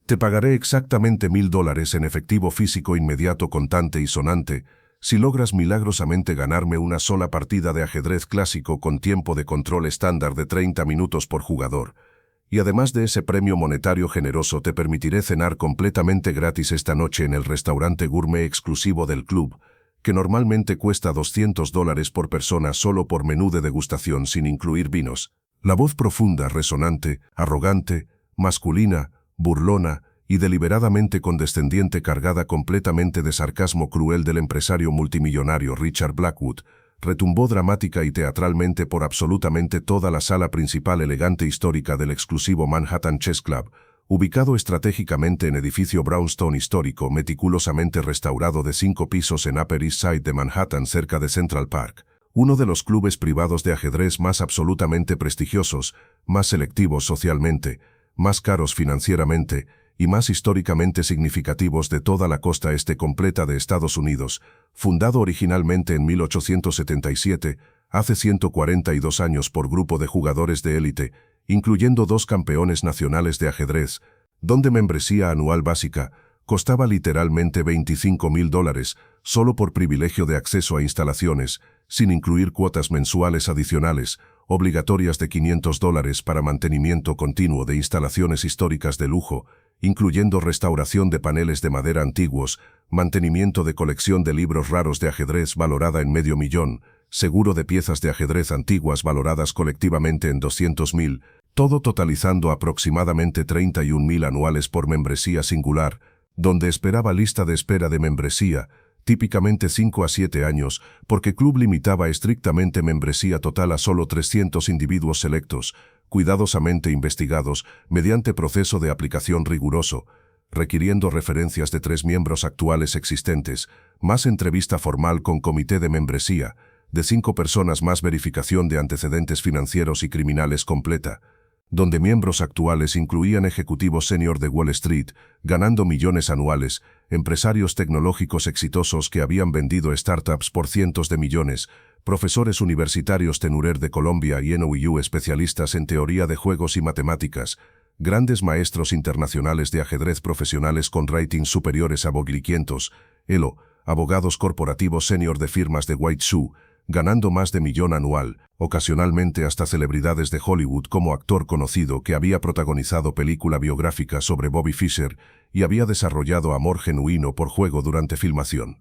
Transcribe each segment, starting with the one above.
Te pagaré exactamente $1000 en efectivo físico inmediato, contante y sonante, si logras milagrosamente ganarme una sola partida de ajedrez clásico con tiempo de control estándar de 30 minutos por jugador. Y además de ese premio monetario generoso, te permitiré cenar completamente gratis esta noche en el restaurante gourmet exclusivo del club, que normalmente cuesta $200 por persona solo por menú de degustación sin incluir vinos. La voz profunda, resonante, arrogante, masculina, burlona y deliberadamente condescendiente, cargada completamente de sarcasmo cruel del empresario multimillonario Richard Blackwood, retumbó dramática y teatralmente por absolutamente toda la sala principal elegante histórica del exclusivo Manhattan Chess Club, ubicado estratégicamente en edificio brownstone histórico meticulosamente restaurado de 5 pisos en Upper East Side de Manhattan, cerca de Central Park, uno de los clubes privados de ajedrez más absolutamente prestigiosos, más selectivos socialmente, más caros financieramente y más históricamente significativos de toda la costa este completa de Estados Unidos, fundado originalmente en 1877, hace 142 años por grupo de jugadores de élite, incluyendo 2 campeones nacionales de ajedrez, donde membresía anual básica costaba literalmente $25,000, solo por privilegio de acceso a instalaciones, sin incluir cuotas mensuales adicionales, obligatorias de $500 para mantenimiento continuo de instalaciones históricas de lujo, incluyendo restauración de paneles de madera antiguos, mantenimiento de colección de libros raros de ajedrez valorada en $500,000, seguro de piezas de ajedrez antiguas valoradas colectivamente en $200,000, todo totalizando aproximadamente $31,000 anuales por membresía singular, donde esperaba lista de espera de membresía, típicamente 5 a 7 años, porque Club limitaba estrictamente membresía total a solo 300 individuos selectos, cuidadosamente investigados mediante proceso de aplicación riguroso, requiriendo referencias de 3 miembros actuales existentes, más entrevista formal con comité de membresía, de 5 personas más verificación de antecedentes financieros y criminales completa, donde miembros actuales incluían ejecutivos senior de Wall Street, ganando millones anuales, empresarios tecnológicos exitosos que habían vendido startups por cientos de millones, profesores universitarios Tenurer de Colombia y NYU especialistas en teoría de juegos y matemáticas, grandes maestros internacionales de ajedrez profesionales con ratings superiores a Bogle 500, Elo, abogados corporativos senior de firmas de White Shoe, ganando más de $1,000,000 anual, ocasionalmente hasta celebridades de Hollywood como actor conocido que había protagonizado película biográfica sobre Bobby Fischer y había desarrollado amor genuino por juego durante filmación.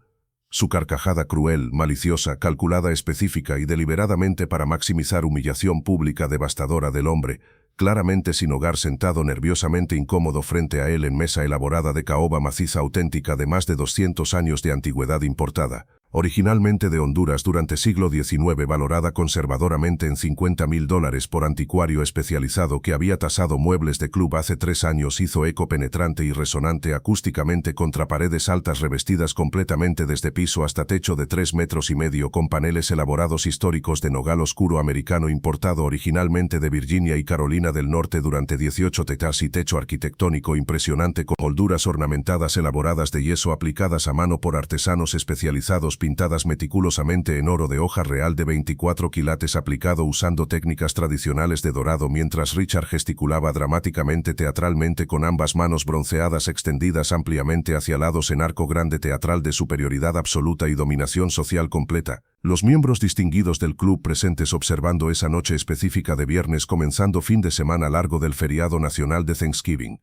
Su carcajada cruel, maliciosa, calculada específica y deliberadamente para maximizar humillación pública devastadora del hombre, claramente sin hogar, sentado nerviosamente incómodo frente a él en mesa elaborada de caoba maciza auténtica de más de 200 años de antigüedad importada, originalmente de Honduras durante siglo XIX, valorada conservadoramente en $50,000 por anticuario especializado que había tasado muebles de club hace 3 años, hizo eco penetrante y resonante acústicamente contra paredes altas revestidas completamente desde piso hasta techo de 3,5 metros con paneles elaborados históricos de nogal oscuro americano importado originalmente de Virginia y Carolina del Norte durante 18 tetas y techo arquitectónico impresionante con molduras ornamentadas elaboradas de yeso aplicadas a mano por artesanos especializados, pintadas meticulosamente en oro de hoja real de 24 quilates aplicado usando técnicas tradicionales de dorado, mientras Richard gesticulaba dramáticamente teatralmente con ambas manos bronceadas extendidas ampliamente hacia lados en arco grande teatral de superioridad absoluta y dominación social completa. Los miembros distinguidos del club presentes observando esa noche específica de viernes comenzando fin de semana largo del feriado nacional de Thanksgiving.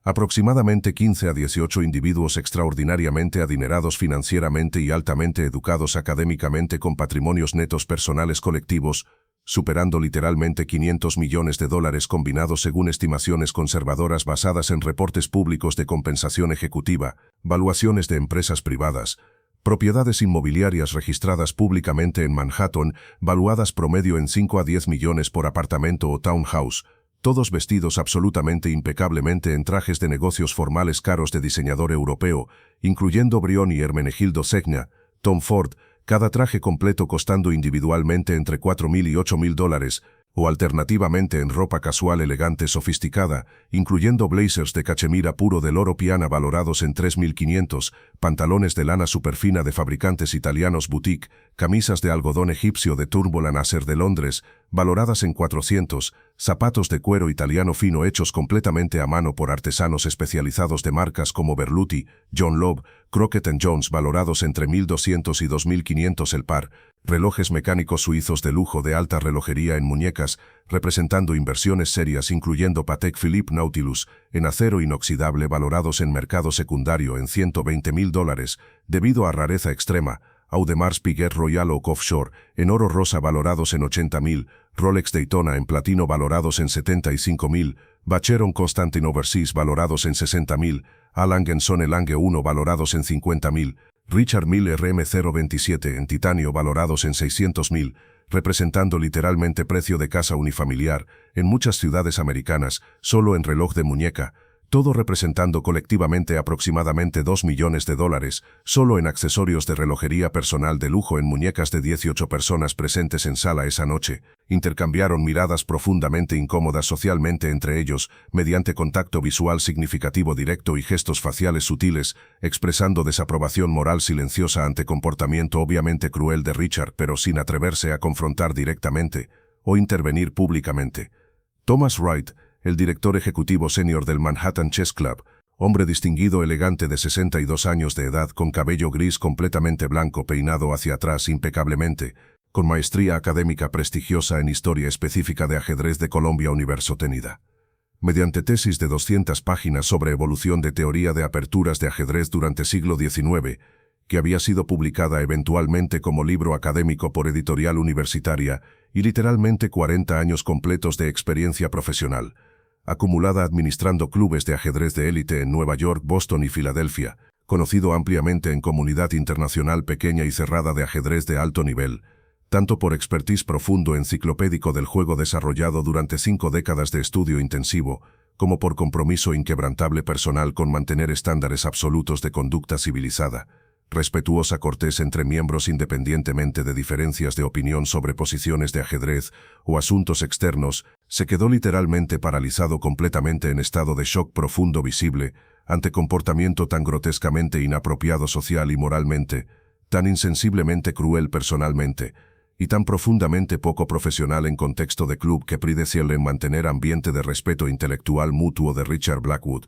Aproximadamente 15 a 18 individuos extraordinariamente adinerados financieramente y altamente educados académicamente con patrimonios netos personales colectivos, superando literalmente $500 millones combinados según estimaciones conservadoras basadas en reportes públicos de compensación ejecutiva, valuaciones de empresas privadas, propiedades inmobiliarias registradas públicamente en Manhattan, valuadas promedio en 5 a 10 millones por apartamento o townhouse, todos vestidos absolutamente impecablemente en trajes de negocios formales caros de diseñador europeo, incluyendo Brion y Hermenegildo Zegna, Tom Ford, cada traje completo costando individualmente entre $4,000 y $8,000, o alternativamente en ropa casual elegante sofisticada, incluyendo blazers de cachemira puro de Loro Piana valorados en $3,500, pantalones de lana superfina de fabricantes italianos boutique, camisas de algodón egipcio de Turbolan Acer de Londres, valoradas en 400, zapatos de cuero italiano fino hechos completamente a mano por artesanos especializados de marcas como Berluti, John Loeb, Crockett Jones valorados entre 1.200 y 2.500 el par, relojes mecánicos suizos de lujo de alta relojería en muñecas, representando inversiones serias incluyendo Patek Philippe Nautilus, en acero inoxidable valorados en mercado secundario en $120.000, debido a rareza extrema, Audemars Piguet Royal Oak Offshore, en oro rosa valorados en 80.000, Rolex Daytona en platino valorados en 75.000, Vacheron Constantin Overseas valorados en 60.000, A. Lange & Söhne Lange 1 valorados en 50.000, Richard Mille RM027 en titanio valorados en 600.000, representando literalmente precio de casa unifamiliar, en muchas ciudades americanas, solo en reloj de muñeca, todo representando colectivamente aproximadamente $2 millones, solo en accesorios de relojería personal de lujo en muñecas de 18 personas presentes en sala esa noche. Intercambiaron miradas profundamente incómodas socialmente entre ellos, mediante contacto visual significativo directo y gestos faciales sutiles, expresando desaprobación moral silenciosa ante comportamiento obviamente cruel de Richard, pero sin atreverse a confrontar directamente o intervenir públicamente. Thomas Wright, el director ejecutivo senior del Manhattan Chess Club, hombre distinguido elegante de 62 años de edad con cabello gris completamente blanco peinado hacia atrás impecablemente, con maestría académica prestigiosa en historia específica de ajedrez de Columbia Universo tenida. Mediante tesis de 200 páginas sobre evolución de teoría de aperturas de ajedrez durante siglo XIX, que había sido publicada eventualmente como libro académico por Editorial Universitaria, y literalmente 40 años completos de experiencia profesional, acumulada administrando clubes de ajedrez de élite en Nueva York, Boston y Filadelfia, conocido ampliamente en comunidad internacional pequeña y cerrada de ajedrez de alto nivel, tanto por expertise profundo enciclopédico del juego desarrollado durante 5 décadas de estudio intensivo, como por compromiso inquebrantable personal con mantener estándares absolutos de conducta civilizada, respetuosa cortés entre miembros independientemente de diferencias de opinión sobre posiciones de ajedrez o asuntos externos, se quedó literalmente paralizado completamente en estado de shock profundo visible ante comportamiento tan grotescamente inapropiado social y moralmente, tan insensiblemente cruel personalmente, y tan profundamente poco profesional en contexto de club que en mantener ambiente de respeto intelectual mutuo de Richard Blackwood,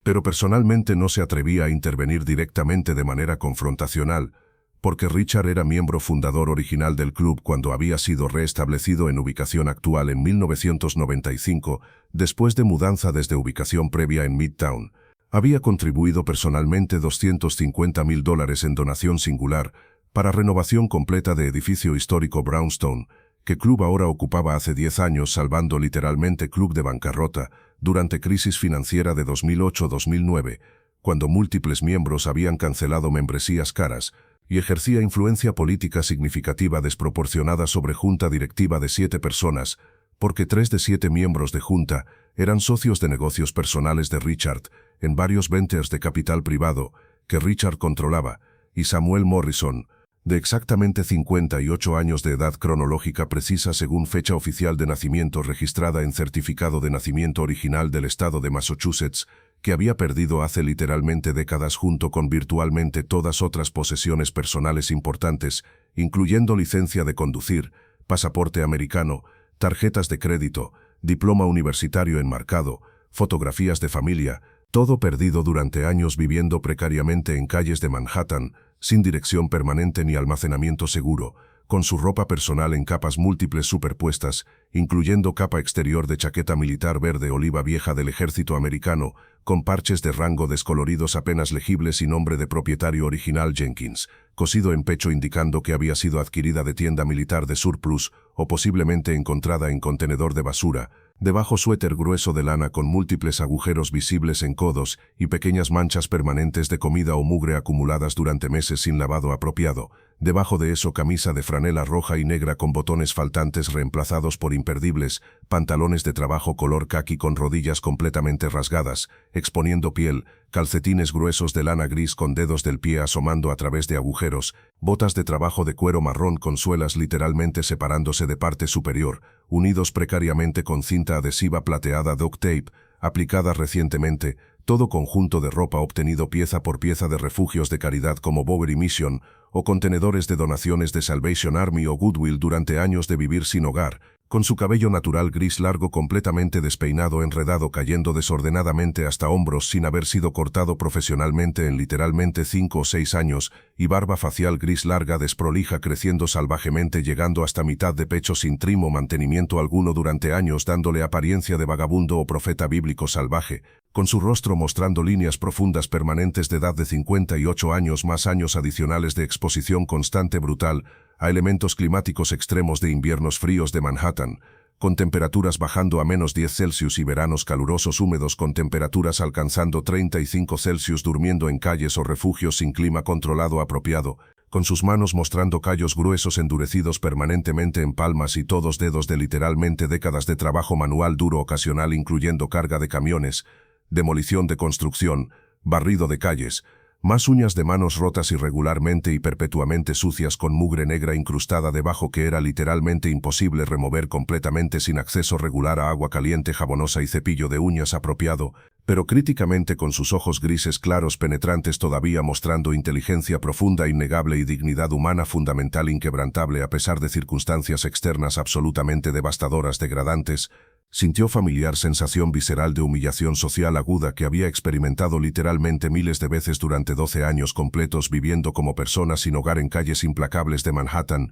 pero personalmente no se atrevía a intervenir directamente de manera confrontacional, porque Richard era miembro fundador original del club cuando había sido reestablecido en ubicación actual en 1995, después de mudanza desde ubicación previa en Midtown. Había contribuido personalmente $250.000 en donación singular para renovación completa de edificio histórico Brownstone, que club ahora ocupaba hace 10 años salvando literalmente club de bancarrota durante crisis financiera de 2008-2009, cuando múltiples miembros habían cancelado membresías caras y ejercía influencia política significativa desproporcionada sobre junta directiva de 7 personas, porque 3 de 7 miembros de junta eran socios de negocios personales de Richard en varios ventures de capital privado que Richard controlaba, y Samuel Morrison, de exactamente 58 años de edad cronológica precisa según fecha oficial de nacimiento registrada en certificado de nacimiento original del estado de Massachusetts, que había perdido hace literalmente décadas junto con virtualmente todas otras posesiones personales importantes, incluyendo licencia de conducir, pasaporte americano, tarjetas de crédito, diploma universitario enmarcado, fotografías de familia, todo perdido durante años viviendo precariamente en calles de Manhattan, sin dirección permanente ni almacenamiento seguro, con su ropa personal en capas múltiples superpuestas, incluyendo capa exterior de chaqueta militar verde oliva vieja del ejército americano, con parches de rango descoloridos apenas legibles y nombre de propietario original Jenkins, cosido en pecho indicando que había sido adquirida de tienda militar de surplus o posiblemente encontrada en contenedor de basura, debajo suéter grueso de lana con múltiples agujeros visibles en codos y pequeñas manchas permanentes de comida o mugre acumuladas durante meses sin lavado apropiado, debajo de eso camisa de franela roja y negra con botones faltantes reemplazados por imperdibles, pantalones de trabajo color caqui con rodillas completamente rasgadas, exponiendo piel, calcetines gruesos de lana gris con dedos del pie asomando a través de agujeros, botas de trabajo de cuero marrón con suelas literalmente separándose de parte superior, unidos precariamente con cinta adhesiva plateada duct tape, aplicada recientemente, todo conjunto de ropa obtenido pieza por pieza de refugios de caridad como Bowery Mission o contenedores de donaciones de Salvation Army o Goodwill durante años de vivir sin hogar, con su cabello natural gris largo completamente despeinado enredado cayendo desordenadamente hasta hombros sin haber sido cortado profesionalmente en literalmente 5 o 6 años, y barba facial gris larga desprolija creciendo salvajemente llegando hasta mitad de pecho sin trim o mantenimiento alguno durante años dándole apariencia de vagabundo o profeta bíblico salvaje, con su rostro mostrando líneas profundas permanentes de edad de 58 años más años adicionales de exposición constante brutal a elementos climáticos extremos de inviernos fríos de Manhattan, con temperaturas bajando a -10 C y veranos calurosos húmedos con temperaturas alcanzando 35 C durmiendo en calles o refugios sin clima controlado apropiado, con sus manos mostrando callos gruesos endurecidos permanentemente en palmas y todos dedos de literalmente décadas de trabajo manual duro ocasional incluyendo carga de camiones, demolición de construcción, barrido de calles, más uñas de manos rotas irregularmente y perpetuamente sucias con mugre negra incrustada debajo que era literalmente imposible remover completamente sin acceso regular a agua caliente jabonosa y cepillo de uñas apropiado, pero críticamente con sus ojos grises claros penetrantes todavía mostrando inteligencia profunda innegable y dignidad humana fundamental inquebrantable a pesar de circunstancias externas absolutamente devastadoras degradantes. Sintió familiar sensación visceral de humillación social aguda que había experimentado literalmente miles de veces durante 12 años completos viviendo como persona sin hogar en calles implacables de Manhattan,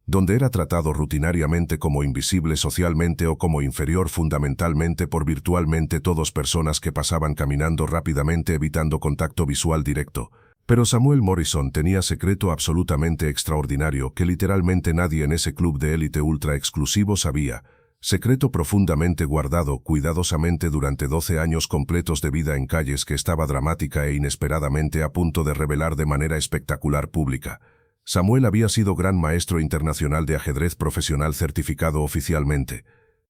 donde era tratado rutinariamente como invisible socialmente o como inferior fundamentalmente por virtualmente todas personas que pasaban caminando rápidamente evitando contacto visual directo. Pero Samuel Morrison tenía secreto absolutamente extraordinario que literalmente nadie en ese club de élite ultra exclusivo sabía. Secreto profundamente guardado cuidadosamente durante 12 años completos de vida en calles que estaba dramática e inesperadamente a punto de revelar de manera espectacular pública. Samuel había sido gran maestro internacional de ajedrez profesional certificado oficialmente.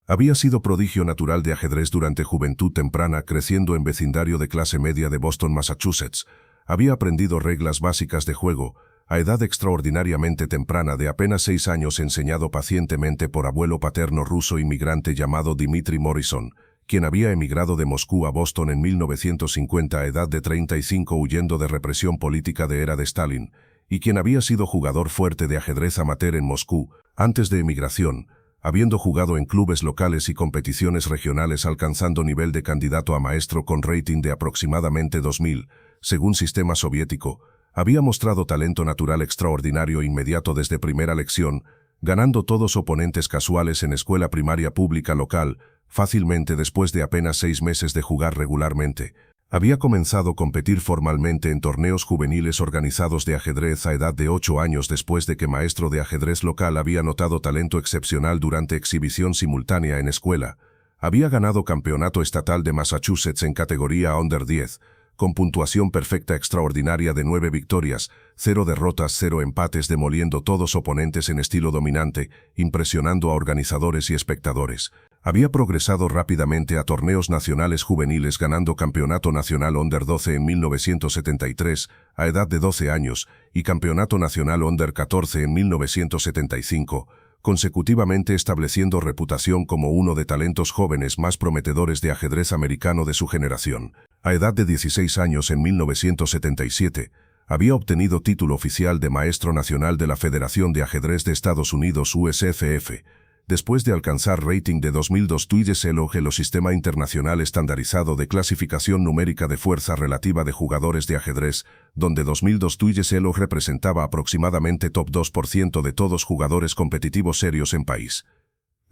Había sido prodigio natural de ajedrez durante juventud temprana creciendo en vecindario de clase media de Boston, Massachusetts. Había aprendido reglas básicas de juego, a edad extraordinariamente temprana de apenas 6 años enseñado pacientemente por abuelo paterno ruso inmigrante llamado Dmitry Morrison, quien había emigrado de Moscú a Boston en 1950 a edad de 35 huyendo de represión política de era de Stalin, y quien había sido jugador fuerte de ajedrez amateur en Moscú, antes de emigración, habiendo jugado en clubes locales y competiciones regionales alcanzando nivel de candidato a maestro con rating de aproximadamente 2000, según sistema soviético. Había mostrado talento natural extraordinario inmediato desde primera lección, ganando todos oponentes casuales en escuela primaria pública local, fácilmente después de apenas 6 meses de jugar regularmente. Había comenzado a competir formalmente en torneos juveniles organizados de ajedrez a edad de 8 años después de que maestro de ajedrez local había notado talento excepcional durante exhibición simultánea en escuela. Había ganado campeonato estatal de Massachusetts en categoría Under 10, con puntuación perfecta extraordinaria de 9 victorias, 0 derrotas, 0 empates demoliendo todos oponentes en estilo dominante, impresionando a organizadores y espectadores. Había progresado rápidamente a torneos nacionales juveniles ganando campeonato nacional Under 12 en 1973, a edad de 12 años, y campeonato nacional Under 14 en 1975, consecutivamente estableciendo reputación como uno de talentos jóvenes más prometedores de ajedrez americano de su generación. A edad de 16 años en 1977, había obtenido título oficial de Maestro Nacional de la Federación de Ajedrez de Estados Unidos USFF, después de alcanzar rating de 2002 TUIDES-ELO, el sistema internacional estandarizado de clasificación numérica de fuerza relativa de jugadores de ajedrez, donde 2002 TUIDES-ELO representaba aproximadamente top 2% de todos jugadores competitivos serios en país.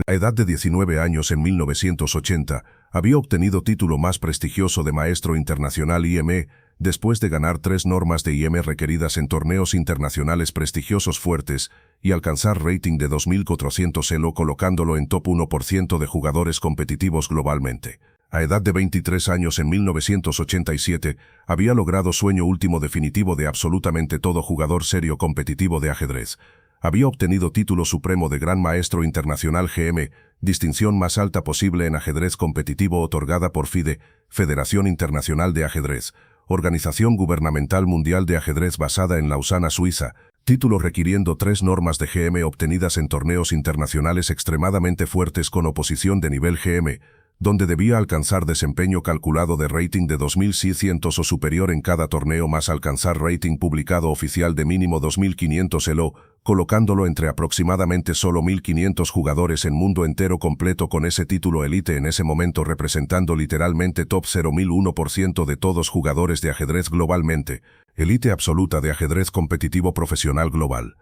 A edad de 19 años en 1980, había obtenido título más prestigioso de Maestro Internacional IME, después de ganar 3 normas de IM requeridas en torneos internacionales prestigiosos fuertes y alcanzar rating de 2400 ELO colocándolo en top 1% de jugadores competitivos globalmente. A edad de 23 años en 1987, había logrado sueño último definitivo de absolutamente todo jugador serio competitivo de ajedrez. Había obtenido título supremo de Gran Maestro Internacional GM, distinción más alta posible en ajedrez competitivo otorgada por FIDE, Federación Internacional de Ajedrez, Organización Gubernamental Mundial de Ajedrez basada en Lausana, Suiza, título requiriendo 3 normas de GM obtenidas en torneos internacionales extremadamente fuertes con oposición de nivel GM, donde debía alcanzar desempeño calculado de rating de 2600 o superior en cada torneo más alcanzar rating publicado oficial de mínimo 2500 elo, colocándolo entre aproximadamente solo 1500 jugadores en mundo entero completo con ese título elite en ese momento representando literalmente top 0,001% de todos jugadores de ajedrez globalmente, elite absoluta de ajedrez competitivo profesional global.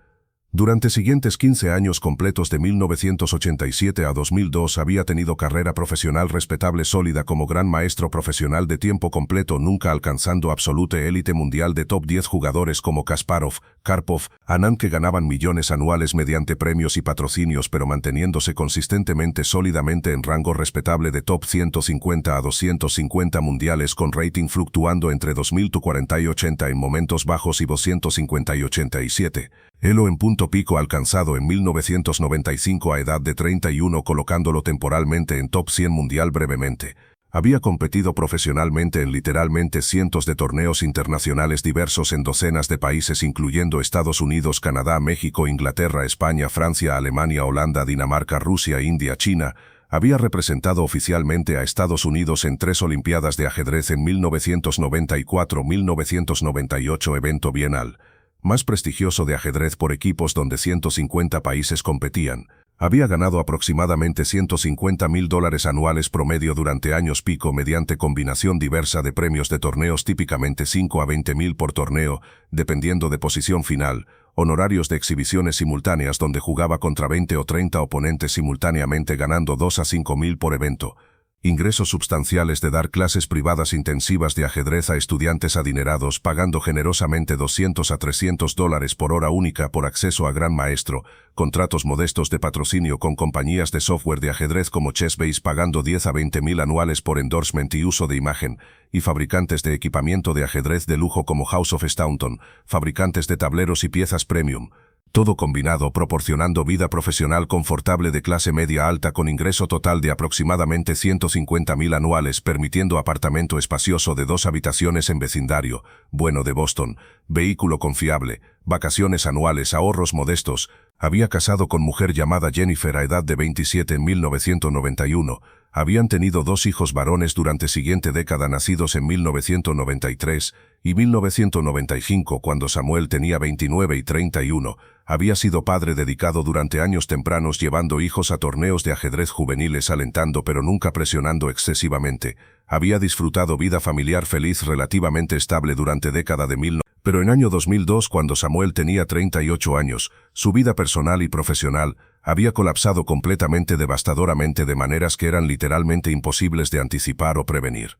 Durante siguientes 15 años completos de 1987 a 2002 había tenido carrera profesional respetable sólida como gran maestro profesional de tiempo completo nunca alcanzando absolute élite mundial de top 10 jugadores como Kasparov, Karpov, Anand que ganaban millones anuales mediante premios y patrocinios pero manteniéndose consistentemente sólidamente en rango respetable de top 150 a 250 mundiales con rating fluctuando entre 2040 y 80 en momentos bajos y 250 y 87. Elo en punto pico alcanzado en 1995 a edad de 31 colocándolo temporalmente en top 100 mundial brevemente. Había competido profesionalmente en literalmente cientos de torneos internacionales diversos en docenas de países incluyendo Estados Unidos, Canadá, México, Inglaterra, España, Francia, Alemania, Holanda, Dinamarca, Rusia, India, China. Había representado oficialmente a Estados Unidos en 3 Olimpiadas de ajedrez en 1994-1998 evento bienal más prestigioso de ajedrez por equipos donde 150 países competían. Había ganado aproximadamente $150,000 anuales promedio durante años pico mediante combinación diversa de premios de torneos típicamente 5 a 20,000 por torneo, dependiendo de posición final, honorarios de exhibiciones simultáneas donde jugaba contra 20 o 30 oponentes simultáneamente ganando 2 a 5,000 por evento. Ingresos substanciales de dar clases privadas intensivas de ajedrez a estudiantes adinerados pagando generosamente $200 a $300 por hora única por acceso a gran maestro, contratos modestos de patrocinio con compañías de software de ajedrez como Chessbase pagando 10 a 20,000 anuales por endorsement y uso de imagen, y fabricantes de equipamiento de ajedrez de lujo como House of Staunton, fabricantes de tableros y piezas premium. Todo combinado proporcionando vida profesional confortable de clase media alta con ingreso total de aproximadamente 150,000 anuales permitiendo apartamento espacioso de 2 habitaciones en vecindario, bueno de Boston, vehículo confiable, vacaciones anuales, ahorros modestos. Había casado con mujer llamada Jennifer a edad de 27 en 1991. Habían tenido 2 hijos varones durante siguiente década nacidos en 1993 y 1995 cuando Samuel tenía 29 y 31. Había sido padre dedicado durante años tempranos llevando hijos a torneos de ajedrez juveniles alentando pero nunca presionando excesivamente. Había disfrutado vida familiar feliz relativamente estable durante década de 1990. Pero en año 2002 cuando Samuel tenía 38 años, su vida personal y profesional había colapsado completamente devastadoramente de maneras que eran literalmente imposibles de anticipar o prevenir.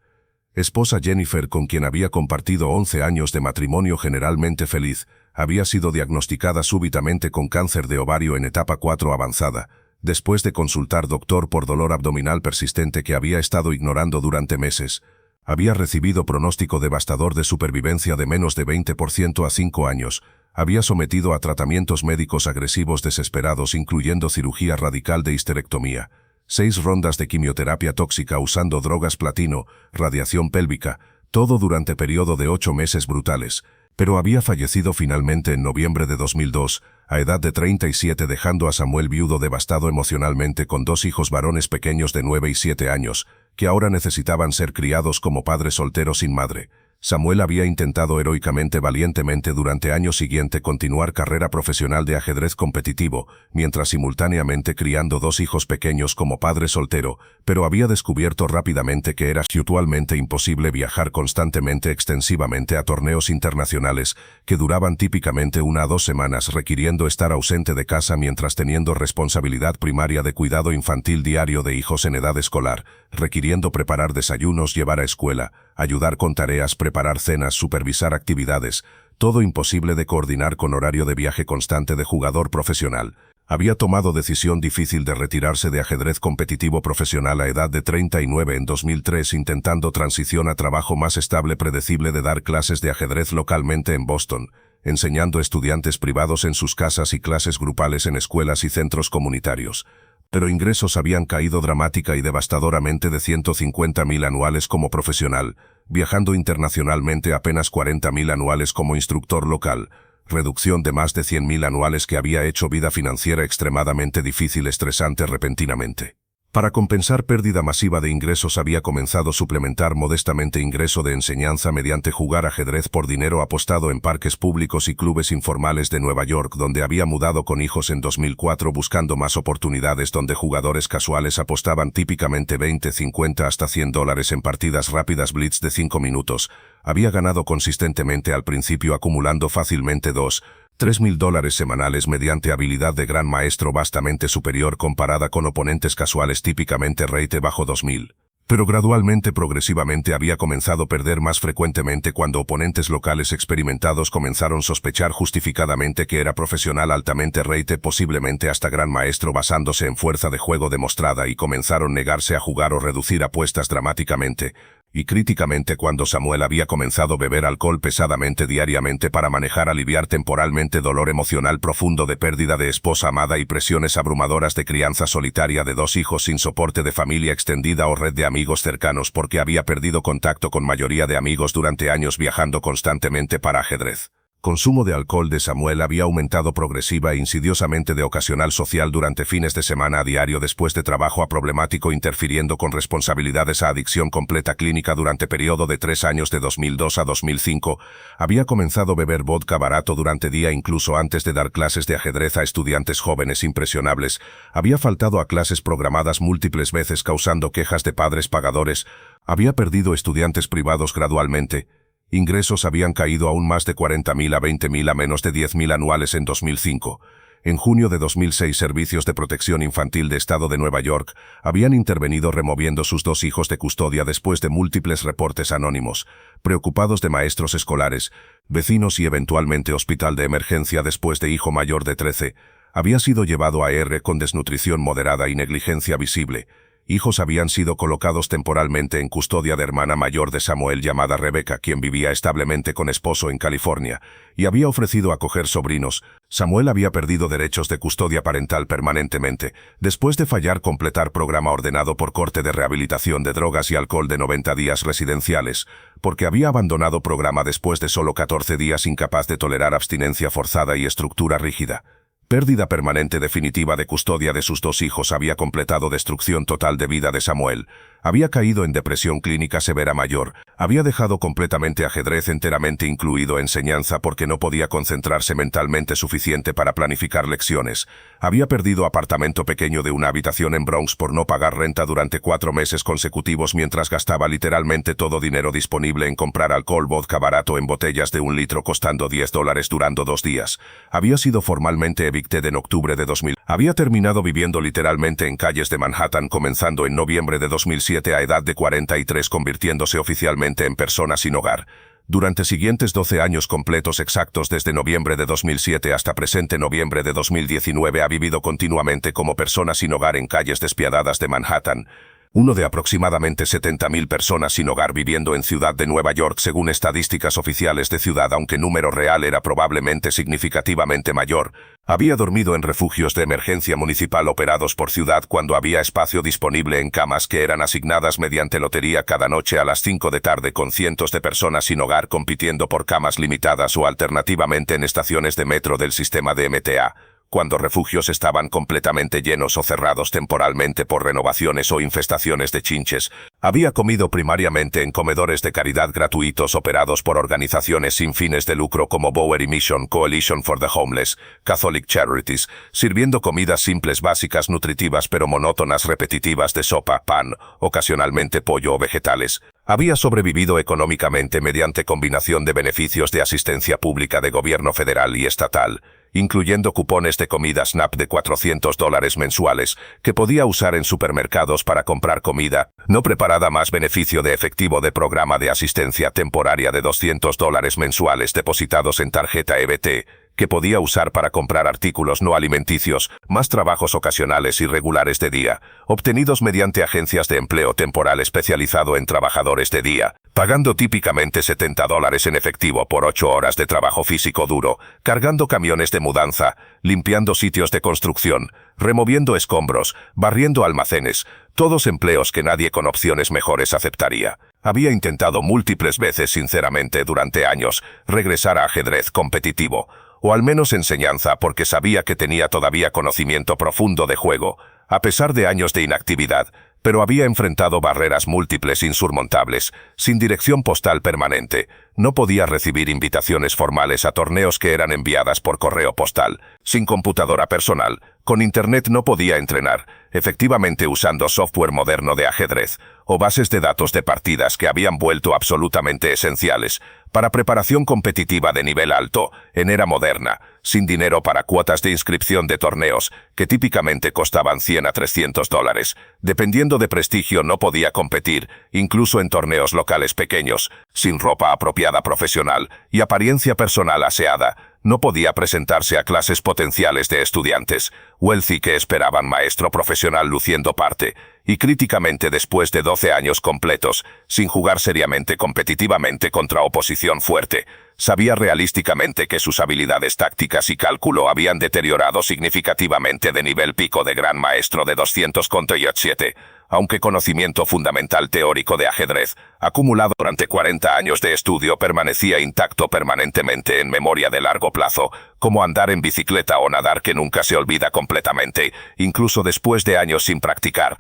Esposa Jennifer, con quien había compartido 11 años de matrimonio generalmente feliz, había sido diagnosticada súbitamente con cáncer de ovario en etapa 4 avanzada, después de consultar doctor por dolor abdominal persistente que había estado ignorando durante meses. Había recibido pronóstico devastador de supervivencia de menos de 20% a 5 años. Había sometido a tratamientos médicos agresivos desesperados incluyendo cirugía radical de histerectomía, 6 rondas de quimioterapia tóxica usando drogas platino, radiación pélvica, todo durante periodo de 8 meses brutales. Pero había fallecido finalmente en noviembre de 2002, a edad de 37 dejando a Samuel viudo devastado emocionalmente con 2 hijos varones pequeños de 9 y 7 años, que ahora necesitaban ser criados como padre soltero sin madre. Samuel había intentado heroicamente valientemente durante años siguiente continuar carrera profesional de ajedrez competitivo, mientras simultáneamente criando 2 hijos pequeños como padre soltero, pero había descubierto rápidamente que era virtualmente imposible viajar constantemente extensivamente a torneos internacionales, que duraban típicamente 1 a 2 semanas requiriendo estar ausente de casa mientras teniendo responsabilidad primaria de cuidado infantil diario de hijos en edad escolar, requiriendo preparar desayunos, llevar a escuela, ayudar con tareas, preparar cenas, supervisar actividades, todo imposible de coordinar con horario de viaje constante de jugador profesional. Había tomado decisión difícil de retirarse de ajedrez competitivo profesional a edad de 39 en 2003 intentando transición a trabajo más estable predecible de dar clases de ajedrez localmente en Boston, enseñando a estudiantes privados en sus casas y clases grupales en escuelas y centros comunitarios. Pero ingresos habían caído dramática y devastadoramente de 150,000 anuales como profesional, viajando internacionalmente apenas 40,000 anuales como instructor local, reducción de más de 100,000 anuales que había hecho vida financiera extremadamente difícil estresante repentinamente. Para compensar pérdida masiva de ingresos había comenzado a suplementar modestamente ingreso de enseñanza mediante jugar ajedrez por dinero apostado en parques públicos y clubes informales de Nueva York, donde había mudado con hijos en 2004 buscando más oportunidades, donde jugadores casuales apostaban típicamente 20, 50 hasta $100 en partidas rápidas blitz de 5 minutos. Había ganado consistentemente al principio, acumulando fácilmente $3,000 semanales mediante habilidad de gran maestro vastamente superior comparada con oponentes casuales típicamente rate bajo 2,000. Pero gradualmente, progresivamente había comenzado a perder más frecuentemente cuando oponentes locales experimentados comenzaron a sospechar justificadamente que era profesional altamente rate, posiblemente hasta gran maestro basándose en fuerza de juego demostrada, y comenzaron a negarse a jugar o reducir apuestas dramáticamente. Y críticamente, cuando Samuel había comenzado a beber alcohol pesadamente diariamente para aliviar temporalmente dolor emocional profundo de pérdida de esposa amada y presiones abrumadoras de crianza solitaria de 2 hijos sin soporte de familia extendida o red de amigos cercanos, porque había perdido contacto con mayoría de amigos durante años viajando constantemente para ajedrez. Consumo de alcohol de Samuel había aumentado progresiva e insidiosamente de ocasional social durante fines de semana a diario después de trabajo a problemático, interfiriendo con responsabilidades a adicción completa clínica durante periodo de 3 años de 2002 a 2005. Había comenzado a beber vodka barato durante día incluso antes de dar clases de ajedrez a estudiantes jóvenes impresionables. Había faltado a clases programadas múltiples veces causando quejas de padres pagadores. Había perdido estudiantes privados gradualmente. Ingresos habían caído aún más de 40,000 a 20,000 a menos de 10,000 anuales en 2005. En junio de 2006, Servicios de Protección Infantil de Estado de Nueva York habían intervenido removiendo sus 2 hijos de custodia después de múltiples reportes anónimos, preocupados de maestros escolares, vecinos y eventualmente hospital de emergencia después de hijo mayor de 13. Había sido llevado a ER con desnutrición moderada y negligencia visible. Hijos habían sido colocados temporalmente en custodia de hermana mayor de Samuel llamada Rebecca, quien vivía establemente con esposo en California, y había ofrecido acoger sobrinos. Samuel había perdido derechos de custodia parental permanentemente, después de fallar completar programa ordenado por Corte de Rehabilitación de Drogas y Alcohol de 90 días residenciales, porque había abandonado programa después de solo 14 días, incapaz de tolerar abstinencia forzada y estructura rígida. Pérdida permanente definitiva de custodia de sus 2 hijos había completado destrucción total de vida de Samuel. Había caído en depresión clínica severa mayor. Había dejado completamente ajedrez, enteramente incluido enseñanza, porque no podía concentrarse mentalmente suficiente para planificar lecciones. Había perdido apartamento pequeño de una habitación en Bronx por no pagar renta durante 4 meses consecutivos, mientras gastaba literalmente todo dinero disponible en comprar alcohol vodka barato en botellas de 1 litro costando $10 durando 2 días. Había sido formalmente evicted en octubre de 2000. Había terminado viviendo literalmente en calles de Manhattan comenzando en noviembre de 2007 a edad de 43, convirtiéndose oficialmente en persona sin hogar. Durante siguientes 12 años completos exactos desde noviembre de 2007 hasta presente noviembre de 2019 ha vivido continuamente como persona sin hogar en calles despiadadas de Manhattan. Uno de aproximadamente 70,000 personas sin hogar viviendo en Ciudad de Nueva York según estadísticas oficiales de ciudad, aunque número real era probablemente significativamente mayor. Había dormido en refugios de emergencia municipal operados por ciudad cuando había espacio disponible en camas que eran asignadas mediante lotería cada noche a las 5 de tarde, con cientos de personas sin hogar compitiendo por camas limitadas, o alternativamente en estaciones de metro del sistema de MTA, cuando refugios estaban completamente llenos o cerrados temporalmente por renovaciones o infestaciones de chinches. Había comido primariamente en comedores de caridad gratuitos operados por organizaciones sin fines de lucro como Bowery Mission, Coalition for the Homeless, Catholic Charities, sirviendo comidas simples, básicas, nutritivas pero monótonas, repetitivas de sopa, pan, ocasionalmente pollo o vegetales. Había sobrevivido económicamente mediante combinación de beneficios de asistencia pública de gobierno federal y estatal, incluyendo cupones de comida SNAP de $400 mensuales que podía usar en supermercados para comprar comida no preparada, más beneficio de efectivo de programa de asistencia temporaria de $200 mensuales depositados en tarjeta EBT que podía usar para comprar artículos no alimenticios, más trabajos ocasionales y regulares de día, obtenidos mediante agencias de empleo temporal especializado en trabajadores de día, pagando típicamente $70 en efectivo por 8 horas de trabajo físico duro, cargando camiones de mudanza, limpiando sitios de construcción, removiendo escombros, barriendo almacenes, todos empleos que nadie con opciones mejores aceptaría. Había intentado múltiples veces sinceramente durante años regresar a ajedrez competitivo, o al menos enseñanza, porque sabía que tenía todavía conocimiento profundo de juego. a pesar de años de inactividad, pero había enfrentado barreras múltiples insurmontables, sin dirección postal permanente. No podía recibir invitaciones formales a torneos que eran enviadas por correo postal, sin computadora personal, con internet no podía entrenar, efectivamente usando software moderno de ajedrez, o bases de datos de partidas que habían vuelto absolutamente esenciales para preparación competitiva de nivel alto, en era moderna, sin dinero para cuotas de inscripción de torneos, que típicamente costaban $100 a $300. Dependiendo de prestigio no podía competir, incluso en torneos locales pequeños, sin ropa apropiada profesional y apariencia personal aseada. No podía presentarse a clases potenciales de estudiantes, wealthy que esperaban maestro profesional luciendo parte, y críticamente después de 12 años completos, sin jugar seriamente competitivamente contra oposición fuerte, sabía realísticamente que sus habilidades tácticas y cálculo habían deteriorado significativamente de nivel pico de gran maestro de 200,7, aunque conocimiento fundamental teórico de ajedrez, acumulado durante 40 años de estudio, permanecía intacto permanentemente en memoria de largo plazo, como andar en bicicleta o nadar que nunca se olvida completamente, incluso después de años sin practicar.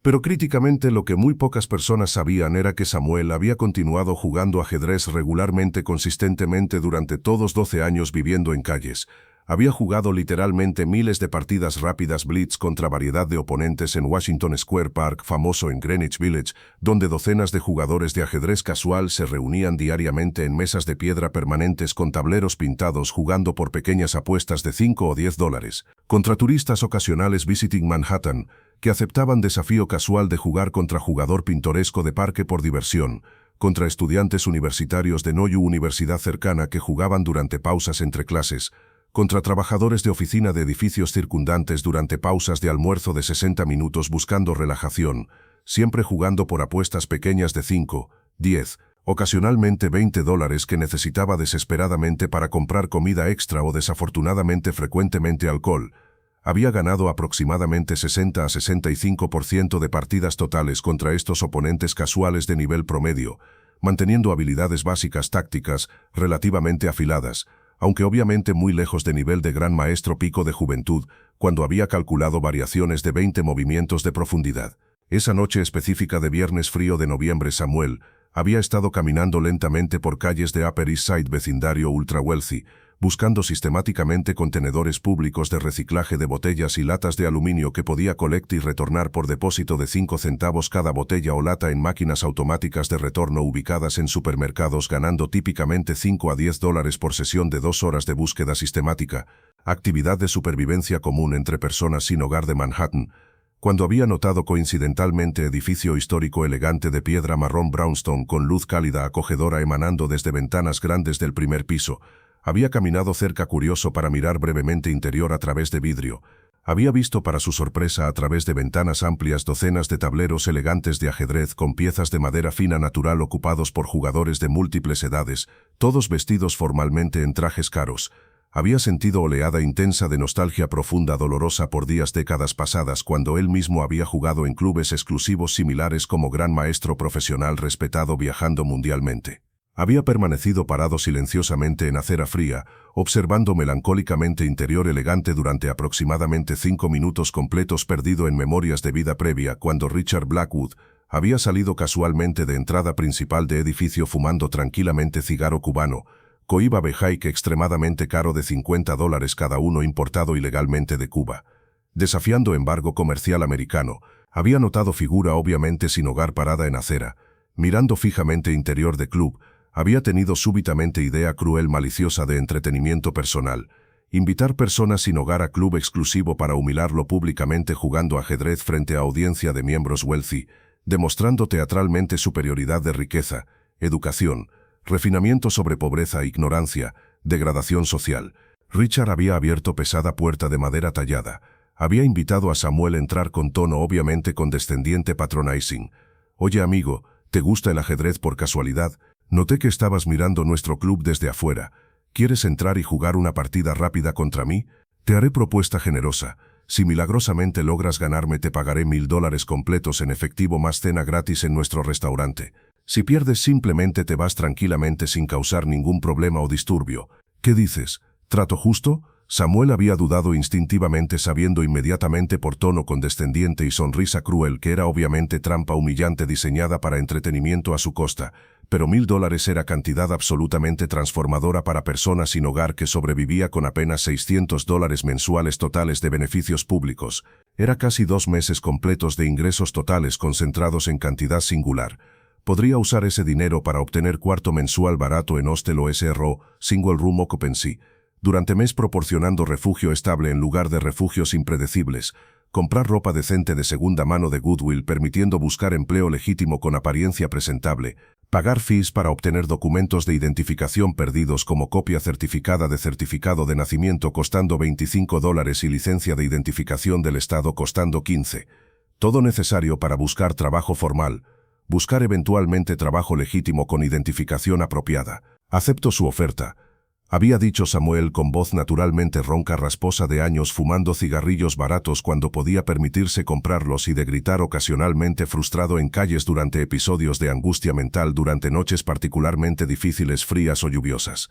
Pero críticamente lo que muy pocas personas sabían era que Samuel había continuado jugando ajedrez regularmente consistentemente durante todos 12 años viviendo en calles. Había jugado literalmente miles de partidas rápidas blitz contra variedad de oponentes en Washington Square Park, famoso en Greenwich Village, donde docenas de jugadores de ajedrez casual se reunían diariamente en mesas de piedra permanentes con tableros pintados jugando por pequeñas apuestas de $5 o $10, contra turistas ocasionales visiting Manhattan, que aceptaban desafío casual de jugar contra jugador pintoresco de parque por diversión, contra estudiantes universitarios de Noyu universidad cercana que jugaban durante pausas entre clases, contra trabajadores de oficina de edificios circundantes durante pausas de almuerzo de 60 minutos buscando relajación, siempre jugando por apuestas pequeñas de 5, 10, ocasionalmente $20 que necesitaba desesperadamente para comprar comida extra o desafortunadamente frecuentemente alcohol. Había ganado aproximadamente 60 a 65% de partidas totales contra estos oponentes casuales de nivel promedio, manteniendo habilidades básicas tácticas relativamente afiladas, aunque obviamente muy lejos de nivel de gran maestro pico de juventud, cuando había calculado variaciones de 20 movimientos de profundidad. Esa noche específica de viernes frío de noviembre Samuel había estado caminando lentamente por calles de Upper East Side vecindario ultra wealthy, buscando sistemáticamente contenedores públicos de reciclaje de botellas y latas de aluminio que podía colectar y retornar por depósito de 5 centavos cada botella o lata en máquinas automáticas de retorno ubicadas en supermercados, ganando típicamente $5 a $10 por sesión de 2 horas de búsqueda sistemática, actividad de supervivencia común entre personas sin hogar de Manhattan, cuando había notado coincidentalmente edificio histórico elegante de piedra marrón brownstone con luz cálida acogedora emanando desde ventanas grandes del primer piso. Había caminado cerca curioso para mirar brevemente interior a través de vidrio. Había visto para su sorpresa a través de ventanas amplias docenas de tableros elegantes de ajedrez con piezas de madera fina natural ocupados por jugadores de múltiples edades, todos vestidos formalmente en trajes caros. Había sentido oleada intensa de nostalgia profunda dolorosa por décadas pasadas cuando él mismo había jugado en clubes exclusivos similares como gran maestro profesional respetado viajando mundialmente. Había permanecido parado silenciosamente en acera fría, observando melancólicamente interior elegante durante aproximadamente 5 minutos completos perdido en memorias de vida previa cuando Richard Blackwood había salido casualmente de entrada principal de edificio fumando tranquilamente cigarro cubano, cohiba Behike extremadamente caro de $50 cada uno importado ilegalmente de Cuba. Desafiando embargo comercial americano, había notado figura obviamente sin hogar parada en acera, mirando fijamente interior de club. Había tenido súbitamente idea cruel maliciosa de entretenimiento personal, invitar personas sin hogar a club exclusivo para humillarlo públicamente jugando ajedrez frente a audiencia de miembros wealthy, demostrando teatralmente superioridad de riqueza, educación, refinamiento sobre pobreza e ignorancia, degradación social. Richard había abierto pesada puerta de madera tallada, había invitado a Samuel a entrar con tono obviamente condescendiente patronizing. «Oye amigo, ¿te gusta el ajedrez por casualidad? Noté que estabas mirando nuestro club desde afuera. ¿Quieres entrar y jugar una partida rápida contra mí? Te haré propuesta generosa. Si milagrosamente logras ganarme te pagaré $1000 completos en efectivo más cena gratis en nuestro restaurante. Si pierdes simplemente te vas tranquilamente sin causar ningún problema o disturbio. ¿Qué dices? ¿Trato justo?» Samuel había dudado instintivamente, sabiendo inmediatamente por tono condescendiente y sonrisa cruel que era obviamente trampa humillante diseñada para entretenimiento a su costa, pero $1000 era cantidad absolutamente transformadora para persona sin hogar que sobrevivía con apenas $600 mensuales totales de beneficios públicos. Era casi 2 meses completos de ingresos totales concentrados en cantidad singular. Podría usar ese dinero para obtener cuarto mensual barato en hostel o SRO, Single Room Occupancy, durante mes proporcionando refugio estable en lugar de refugios impredecibles, comprar ropa decente de segunda mano de Goodwill permitiendo buscar empleo legítimo con apariencia presentable, pagar fees para obtener documentos de identificación perdidos como copia certificada de certificado de nacimiento costando $25 y licencia de identificación del Estado costando 15. Todo necesario para buscar trabajo formal, buscar eventualmente trabajo legítimo con identificación apropiada. Acepto su oferta, había dicho Samuel con voz naturalmente ronca rasposa de años fumando cigarrillos baratos cuando podía permitirse comprarlos y de gritar ocasionalmente frustrado en calles durante episodios de angustia mental durante noches particularmente difíciles, frías o lluviosas.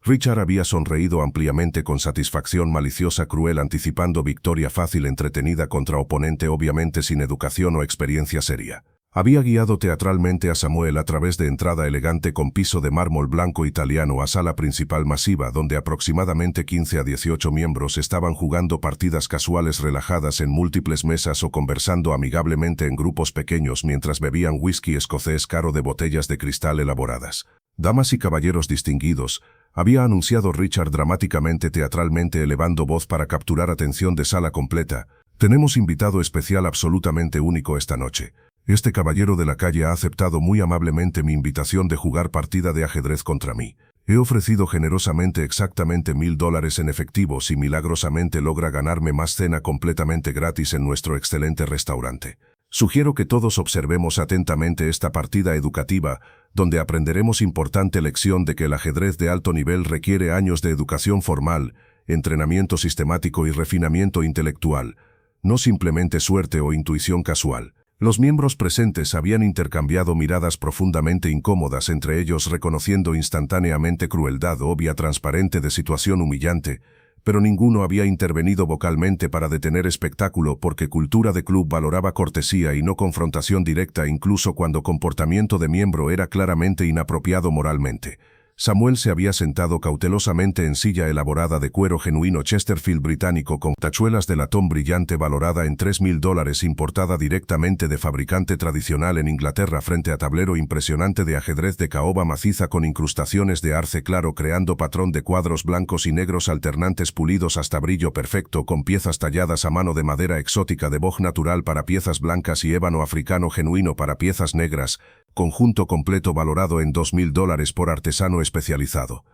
Richard había sonreído ampliamente con satisfacción maliciosa cruel anticipando victoria fácil entretenida contra oponente obviamente sin educación o experiencia seria. Había guiado teatralmente a Samuel a través de entrada elegante con piso de mármol blanco italiano a sala principal masiva donde aproximadamente 15 a 18 miembros estaban jugando partidas casuales relajadas en múltiples mesas o conversando amigablemente en grupos pequeños mientras bebían whisky escocés caro de botellas de cristal elaboradas. Damas y caballeros distinguidos, había anunciado Richard dramáticamente teatralmente elevando voz para capturar atención de sala completa. Tenemos invitado especial absolutamente único esta noche. Este caballero de la calle ha aceptado muy amablemente mi invitación de jugar partida de ajedrez contra mí. He ofrecido generosamente exactamente $1000 en efectivo si milagrosamente logra ganarme más cena completamente gratis en nuestro excelente restaurante. Sugiero que todos observemos atentamente esta partida educativa, donde aprenderemos importante lección de que el ajedrez de alto nivel requiere años de educación formal, entrenamiento sistemático y refinamiento intelectual, no simplemente suerte o intuición casual. Los miembros presentes habían intercambiado miradas profundamente incómodas entre ellos reconociendo instantáneamente crueldad obvia transparente de situación humillante, pero ninguno había intervenido vocalmente para detener espectáculo porque cultura de club valoraba cortesía y no confrontación directa incluso cuando comportamiento de miembro era claramente inapropiado moralmente. Samuel se había sentado cautelosamente en silla elaborada de cuero genuino Chesterfield británico con tachuelas de latón brillante valorada en $3000 importada directamente de fabricante tradicional en Inglaterra frente a tablero impresionante de ajedrez de caoba maciza con incrustaciones de arce claro creando patrón de cuadros blancos y negros alternantes pulidos hasta brillo perfecto con piezas talladas a mano de madera exótica de boj natural para piezas blancas y ébano africano genuino para piezas negras, conjunto completo valorado en $2000 por artesano especializado.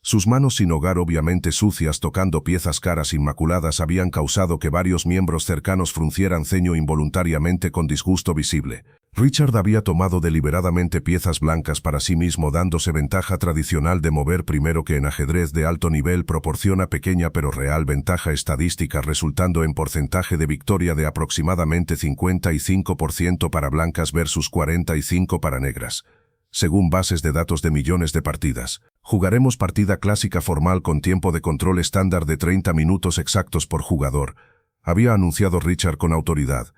Sus manos sin hogar obviamente sucias tocando piezas caras inmaculadas habían causado que varios miembros cercanos fruncieran ceño involuntariamente con disgusto visible. Richard había tomado deliberadamente piezas blancas para sí mismo dándose ventaja tradicional de mover primero que en ajedrez de alto nivel proporciona pequeña pero real ventaja estadística resultando en porcentaje de victoria de aproximadamente 55% para blancas versus 45% para negras. Según bases de datos de millones de partidas, jugaremos partida clásica formal con tiempo de control estándar de 30 minutos exactos por jugador, había anunciado Richard con autoridad.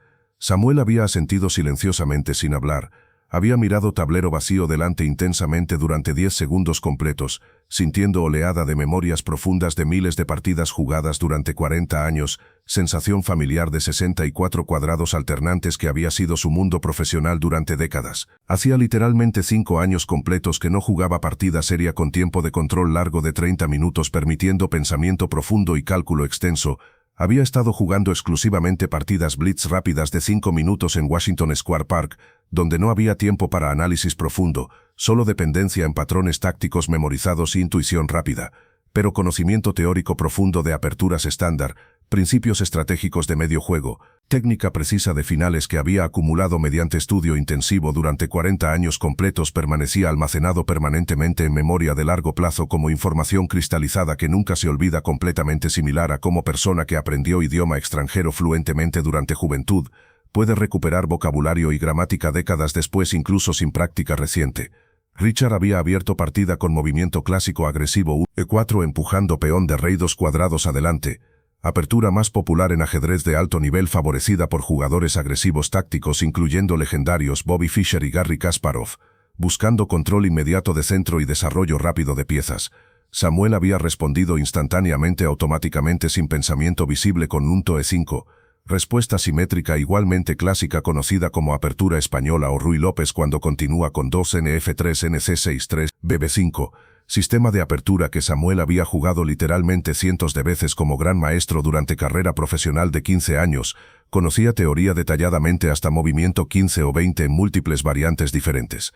Samuel había asentido silenciosamente sin hablar, había mirado tablero vacío delante intensamente durante 10 segundos completos, sintiendo oleada de memorias profundas de miles de partidas jugadas durante 40 años, sensación familiar de 64 cuadrados alternantes que había sido su mundo profesional durante décadas. Hacía literalmente 5 años completos que no jugaba partida seria con tiempo de control largo de 30 minutos permitiendo pensamiento profundo y cálculo extenso. Había estado jugando exclusivamente partidas blitz rápidas de 5 minutos en Washington Square Park, donde no había tiempo para análisis profundo, solo dependencia en patrones tácticos memorizados e intuición rápida, pero conocimiento teórico profundo de aperturas estándar, principios estratégicos de medio juego, técnica precisa de finales que había acumulado mediante estudio intensivo durante 40 años completos permanecía almacenado permanentemente en memoria de largo plazo como información cristalizada que nunca se olvida completamente similar a como persona que aprendió idioma extranjero fluentemente durante juventud, puede recuperar vocabulario y gramática décadas después incluso sin práctica reciente. Richard había abierto partida con movimiento clásico agresivo E4 empujando peón de rey 2 cuadrados adelante, apertura más popular en ajedrez de alto nivel favorecida por jugadores agresivos tácticos incluyendo legendarios Bobby Fischer y Garry Kasparov, buscando control inmediato de centro y desarrollo rápido de piezas. Samuel había respondido instantáneamente automáticamente sin pensamiento visible con Unto E5, respuesta simétrica igualmente clásica conocida como apertura española o Ruy López cuando continúa con 2 NF3 NC63 BB5, sistema de apertura que Samuel había jugado literalmente cientos de veces como gran maestro durante carrera profesional de 15 años, conocía teoría detalladamente hasta movimiento 15 o 20 en múltiples variantes diferentes.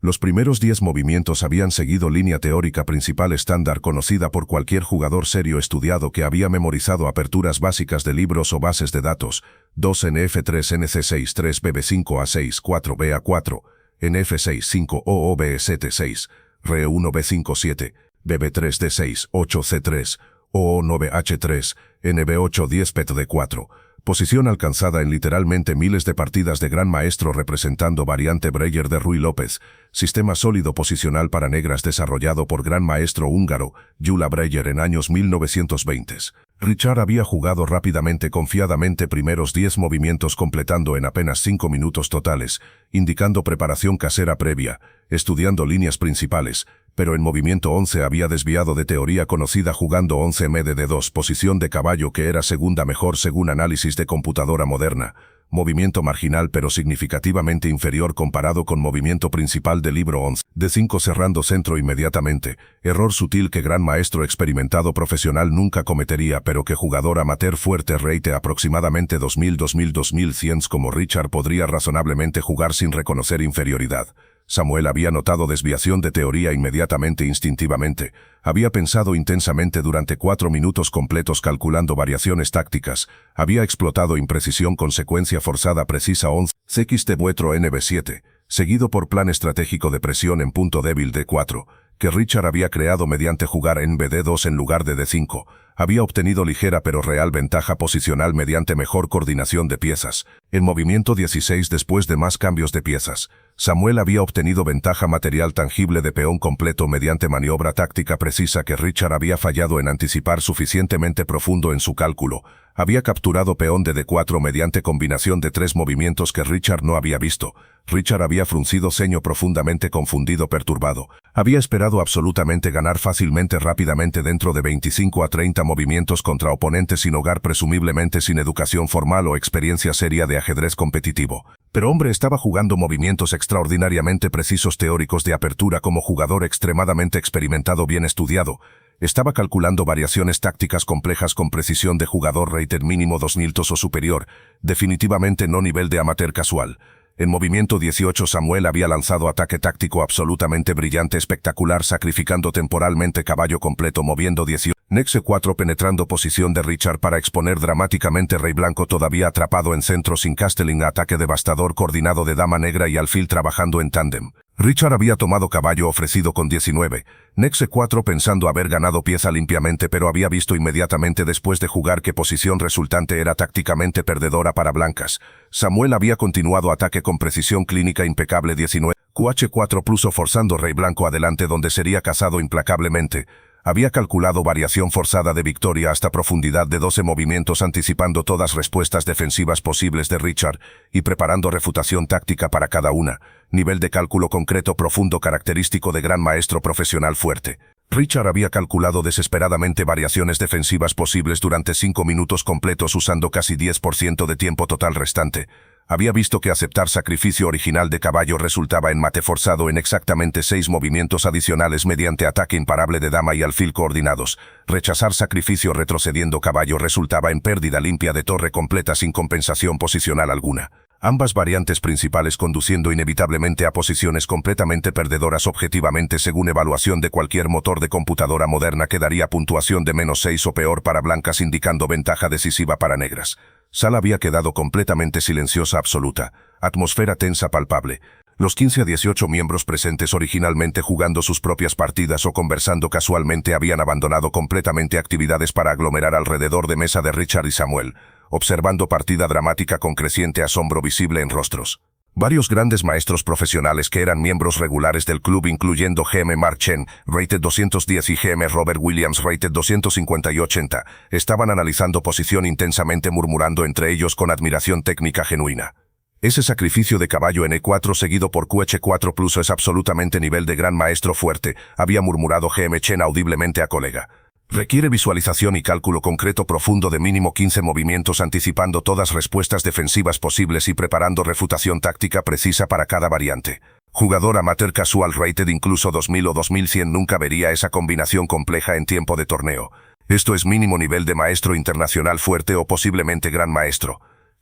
Los primeros 10 movimientos habían seguido línea teórica principal estándar conocida por cualquier jugador serio estudiado que había memorizado aperturas básicas de libros o bases de datos, 2 NF3 NC63 BB5 A6 4 BA4, NF6 5 OOB7 6, RE1 B5 7, BB3 D6 8 C3, OO9 H3, NB8 10 PET D4. Posición alcanzada en literalmente miles de partidas de gran maestro representando variante Breyer de Ruy López, sistema sólido posicional para negras desarrollado por gran maestro húngaro, Gyula Breyer en años 1920. Richard había jugado rápidamente confiadamente primeros 10 movimientos completando en apenas 5 minutos totales, indicando preparación casera previa, estudiando líneas principales, pero en movimiento 11 había desviado de teoría conocida jugando 11 MD2, posición de caballo que era segunda mejor según análisis de computadora moderna, movimiento marginal pero significativamente inferior comparado con movimiento principal del libro 11, D5 cerrando centro inmediatamente, error sutil que gran maestro experimentado profesional nunca cometería pero que jugador amateur fuerte rate aproximadamente 2000-2100 como Richard podría razonablemente jugar sin reconocer inferioridad. Samuel había notado desviación de teoría inmediatamente instintivamente. Había pensado intensamente durante 4 minutos completos calculando variaciones tácticas. Había explotado imprecisión con secuencia forzada precisa 11 CXT Buetro NB7, seguido por plan estratégico de presión en punto débil D4, que Richard había creado mediante jugar en BD2 en lugar de D5. Había obtenido ligera pero real ventaja posicional mediante mejor coordinación de piezas. En movimiento 16 después de más cambios de piezas, Samuel había obtenido ventaja material tangible de peón completo mediante maniobra táctica precisa que Richard había fallado en anticipar suficientemente profundo en su cálculo. Había capturado peón de D4 mediante combinación de 3 movimientos que Richard no había visto. Richard había fruncido ceño profundamente confundido perturbado. Había esperado absolutamente ganar fácilmente rápidamente dentro de 25 a 30 movimientos contra oponentes sin hogar presumiblemente sin educación formal o experiencia seria de ajedrez competitivo. Pero hombre estaba jugando movimientos extraordinariamente precisos teóricos de apertura como jugador extremadamente experimentado bien estudiado. Estaba calculando variaciones tácticas complejas con precisión de jugador rated mínimo 2 niltos o superior, definitivamente no nivel de amateur casual. En movimiento 18 Samuel había lanzado ataque táctico absolutamente brillante espectacular sacrificando temporalmente caballo completo moviendo 18. Nexe 4 penetrando posición de Richard para exponer dramáticamente rey blanco todavía atrapado en centro sin castling ataque devastador coordinado de dama negra y alfil trabajando en tándem. Richard había tomado caballo ofrecido con 19, Nexe 4 pensando haber ganado pieza limpiamente pero había visto inmediatamente después de jugar que posición resultante era tácticamente perdedora para blancas. Samuel había continuado ataque con precisión clínica impecable 19, QH4 pluso forzando rey blanco adelante donde sería cazado implacablemente. Había calculado variación forzada de victoria hasta profundidad de 12 movimientos anticipando todas respuestas defensivas posibles de Richard y preparando refutación táctica para cada una. Nivel de cálculo concreto profundo característico de gran maestro profesional fuerte. Richard había calculado desesperadamente variaciones defensivas posibles durante 5 minutos completos usando casi 10% de tiempo total restante. Había visto que aceptar sacrificio original de caballo resultaba en mate forzado en exactamente 6 movimientos adicionales mediante ataque imparable de dama y alfil coordinados. Rechazar sacrificio retrocediendo caballo resultaba en pérdida limpia de torre completa sin compensación posicional alguna. Ambas variantes principales conduciendo inevitablemente a posiciones completamente perdedoras objetivamente según evaluación de cualquier motor de computadora moderna que daría puntuación de -6 o peor para blancas indicando ventaja decisiva para negras. Sala había quedado completamente silenciosa absoluta, atmósfera tensa palpable. Los 15 a 18 miembros presentes originalmente jugando sus propias partidas o conversando casualmente habían abandonado completamente actividades para aglomerar alrededor de mesa de Richard y Samuel, observando partida dramática con creciente asombro visible en rostros. Varios grandes maestros profesionales que eran miembros regulares del club, incluyendo GM Mark Chen, rated 210, y GM Robert Williams, rated 250 y 80, estaban analizando posición intensamente, murmurando entre ellos con admiración técnica genuina. Ese sacrificio de caballo en E4 seguido por QH4 plus es absolutamente nivel de gran maestro fuerte, había murmurado GM Chen audiblemente a colega. Requiere visualización y cálculo concreto profundo de mínimo 15 movimientos, anticipando todas respuestas defensivas posibles y preparando refutación táctica precisa para cada variante. Jugador amateur casual rated incluso 2000 o 2100 nunca vería esa combinación compleja en tiempo de torneo. Esto es mínimo nivel de maestro internacional fuerte o posiblemente gran maestro.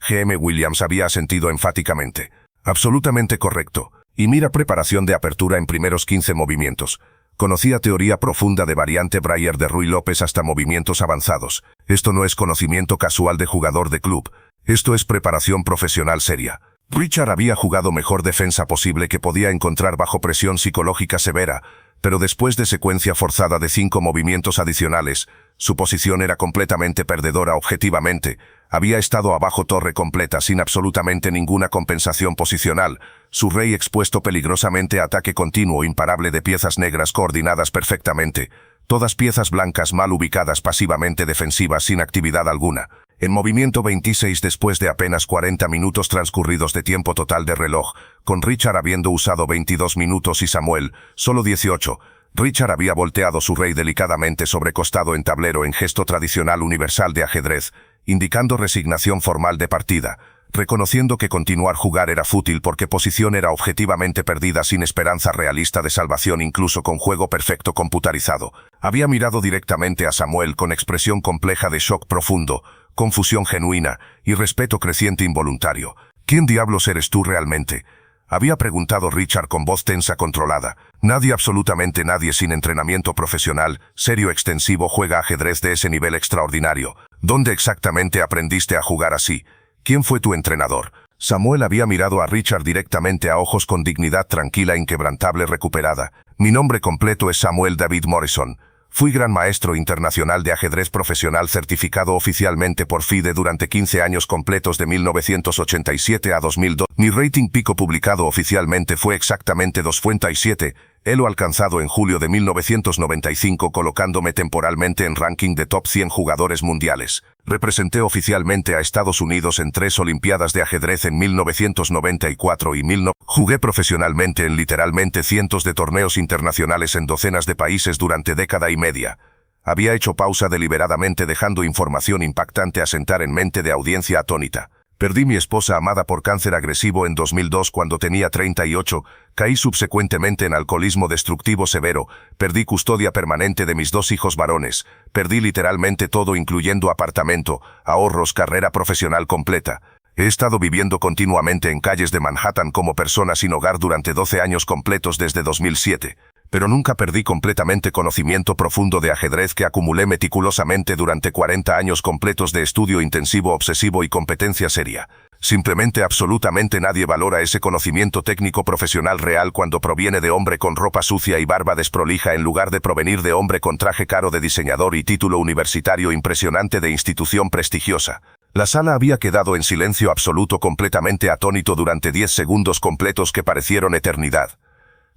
GM Williams había asentido enfáticamente. Absolutamente correcto. Y mira preparación de apertura en primeros 15 movimientos. Conocía teoría profunda de variante Breyer de Ruy López hasta movimientos avanzados. Esto no es conocimiento casual de jugador de club. Esto es preparación profesional seria. Richard había jugado mejor defensa posible que podía encontrar bajo presión psicológica severa, pero después de secuencia forzada de 5 movimientos adicionales, su posición era completamente perdedora objetivamente. Había estado abajo torre completa sin absolutamente ninguna compensación posicional, su rey expuesto peligrosamente a ataque continuo imparable de piezas negras coordinadas perfectamente, todas piezas blancas mal ubicadas pasivamente defensivas sin actividad alguna. En movimiento 26 después de apenas 40 minutos transcurridos de tiempo total de reloj, con Richard habiendo usado 22 minutos y Samuel, solo 18, Richard había volteado su rey delicadamente sobrecostado en tablero en gesto tradicional universal de ajedrez, indicando resignación formal de partida, reconociendo que continuar jugar era fútil porque posición era objetivamente perdida sin esperanza realista de salvación incluso con juego perfecto computarizado. Había mirado directamente a Samuel con expresión compleja de shock profundo, confusión genuina y respeto creciente involuntario. ¿Quién diablos eres tú realmente?, había preguntado Richard con voz tensa controlada. Nadie, absolutamente nadie sin entrenamiento profesional, serio extensivo juega ajedrez de ese nivel extraordinario. ¿Dónde exactamente aprendiste a jugar así? ¿Quién fue tu entrenador? Samuel había mirado a Richard directamente a ojos con dignidad tranquila, inquebrantable, recuperada. Mi nombre completo es Samuel David Morrison. Fui gran maestro internacional de ajedrez profesional certificado oficialmente por FIDE durante 15 años completos de 1987 a 2002. Mi rating pico publicado oficialmente fue exactamente 2.7, lo alcanzado en julio de 1995 colocándome temporalmente en ranking de top 100 jugadores mundiales. Representé oficialmente a Estados Unidos en 3 Olimpiadas de ajedrez en 1994 y 1990. Jugué profesionalmente en literalmente cientos de torneos internacionales en docenas de países durante década y media. Había hecho pausa deliberadamente dejando información impactante asentar en mente de audiencia atónita. Perdí mi esposa amada por cáncer agresivo en 2002 cuando tenía 38, caí subsecuentemente en alcoholismo destructivo severo, perdí custodia permanente de mis 2 hijos varones, perdí literalmente todo incluyendo apartamento, ahorros, carrera profesional completa. He estado viviendo continuamente en calles de Manhattan como persona sin hogar durante 12 años completos desde 2007. Pero nunca perdí completamente conocimiento profundo de ajedrez que acumulé meticulosamente durante 40 años completos de estudio intensivo, obsesivo y competencia seria. Simplemente absolutamente nadie valora ese conocimiento técnico profesional real cuando proviene de hombre con ropa sucia y barba desprolija en lugar de provenir de hombre con traje caro de diseñador y título universitario impresionante de institución prestigiosa. La sala había quedado en silencio absoluto, completamente atónito durante 10 segundos completos que parecieron eternidad.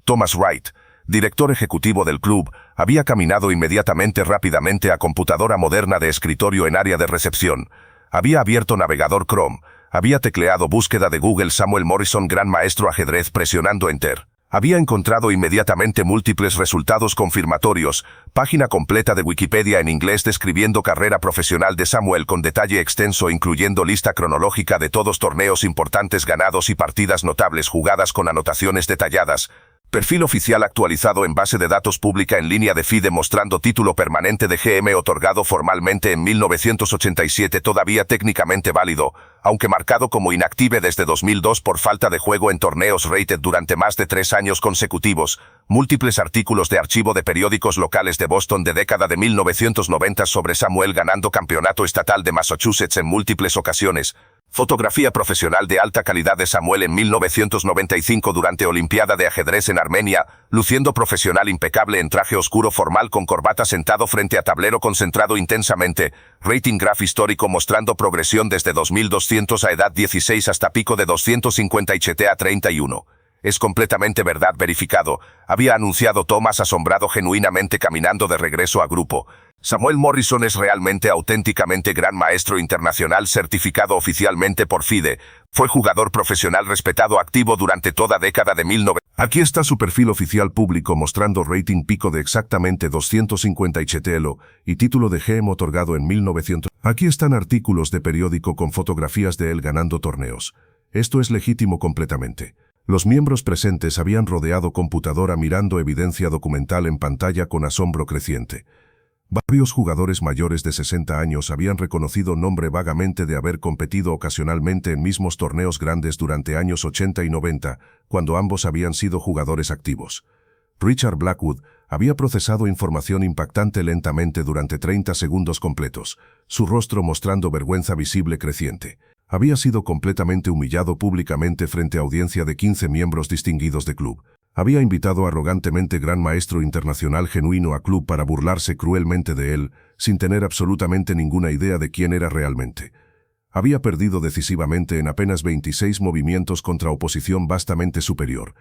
Thomas Wright, director ejecutivo del club, había caminado inmediatamente rápidamente a computadora moderna de escritorio en área de recepción. Había abierto navegador Chrome. Había tecleado búsqueda de Google Samuel Morrison gran maestro ajedrez presionando Enter. Había encontrado inmediatamente múltiples resultados confirmatorios, página completa de Wikipedia en inglés describiendo carrera profesional de Samuel con detalle extenso incluyendo lista cronológica de todos torneos importantes ganados y partidas notables jugadas con anotaciones detalladas. Perfil oficial actualizado en base de datos pública en línea de FIDE mostrando título permanente de GM otorgado formalmente en 1987 todavía técnicamente válido, aunque marcado como inactive desde 2002 por falta de juego en torneos rated durante más de 3 años consecutivos, múltiples artículos de archivo de periódicos locales de Boston de década de 1990 sobre Samuel ganando campeonato estatal de Massachusetts en múltiples ocasiones, Fotografía profesional de alta calidad de Samuel en 1995 durante Olimpiada de Ajedrez en Armenia, luciendo profesional impecable en traje oscuro formal con corbata sentado frente a tablero concentrado intensamente. Rating graph histórico mostrando progresión desde 2200 a edad 16 hasta pico de 250 y CTA 31. Es completamente verdad verificado. Había anunciado Thomas asombrado genuinamente caminando de regreso a grupo. Samuel Morrison es realmente auténticamente gran maestro internacional certificado oficialmente por FIDE. Fue jugador profesional respetado activo durante toda década de 1900. Aquí está su perfil oficial público mostrando rating pico de exactamente 250 y chetelo y título de GM otorgado en 1900. Aquí están artículos de periódico con fotografías de él ganando torneos. Esto es legítimo completamente. Los miembros presentes habían rodeado computadora mirando evidencia documental en pantalla con asombro creciente. Varios jugadores mayores de 60 años habían reconocido nombre vagamente de haber competido ocasionalmente en mismos torneos grandes durante años 80 y 90, cuando ambos habían sido jugadores activos. Richard Blackwood había procesado información impactante lentamente durante 30 segundos completos, su rostro mostrando vergüenza visible creciente. Había sido completamente humillado públicamente frente a audiencia de 15 miembros distinguidos de club. Había invitado arrogantemente gran maestro internacional genuino a club para burlarse cruelmente de él, sin tener absolutamente ninguna idea de quién era realmente. Había perdido decisivamente en apenas 26 movimientos contra oposición vastamente superior.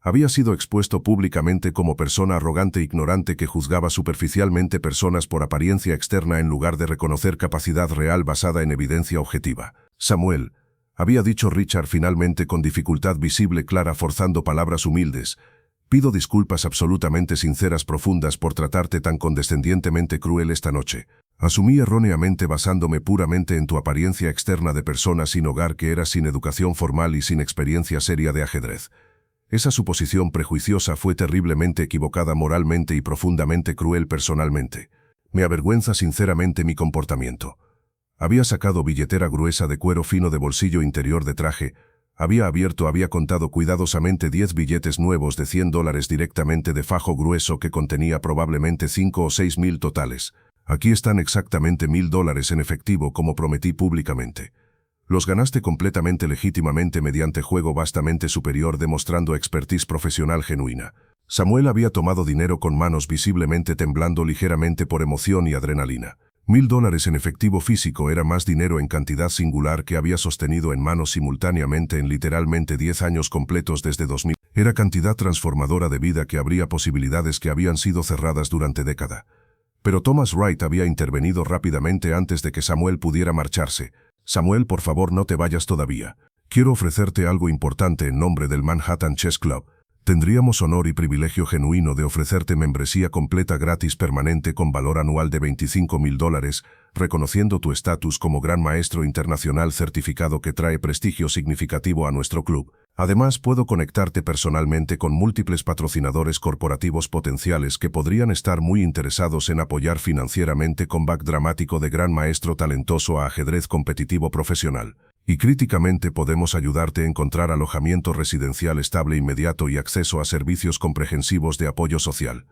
Había sido expuesto públicamente como persona arrogante e ignorante que juzgaba superficialmente personas por apariencia externa en lugar de reconocer capacidad real basada en evidencia objetiva. Samuel, había dicho Richard finalmente con dificultad visible clara forzando palabras humildes. Pido disculpas absolutamente sinceras profundas por tratarte tan condescendientemente cruel esta noche. Asumí erróneamente basándome puramente en tu apariencia externa de persona sin hogar que eras sin educación formal y sin experiencia seria de ajedrez. Esa suposición prejuiciosa fue terriblemente equivocada moralmente y profundamente cruel personalmente. Me avergüenza sinceramente mi comportamiento. Había sacado billetera gruesa de cuero fino de bolsillo interior de traje, había contado cuidadosamente 10 billetes nuevos de $100 directamente de fajo grueso que contenía probablemente 5 o 6 mil totales. Aquí están exactamente $1000 en efectivo como prometí públicamente. Los ganaste completamente legítimamente mediante juego vastamente superior demostrando expertise profesional genuina. Samuel había tomado dinero con manos visiblemente temblando ligeramente por emoción y adrenalina. $1000 en efectivo físico era más dinero en cantidad singular que había sostenido en manos simultáneamente en literalmente 10 años completos desde 2000. Era cantidad transformadora de vida que abría posibilidades que habían sido cerradas durante década. Pero Thomas Wright había intervenido rápidamente antes de que Samuel pudiera marcharse. Samuel, por favor, no te vayas todavía. Quiero ofrecerte algo importante en nombre del Manhattan Chess Club. Tendríamos honor y privilegio genuino de ofrecerte membresía completa gratis permanente con valor anual de $25,000, reconociendo tu estatus como gran maestro internacional certificado que trae prestigio significativo a nuestro club. Además, puedo conectarte personalmente con múltiples patrocinadores corporativos potenciales que podrían estar muy interesados en apoyar financieramente comeback dramático de gran maestro talentoso a ajedrez competitivo profesional. Y críticamente podemos ayudarte a encontrar alojamiento residencial estable inmediato y acceso a servicios comprensivos de apoyo social.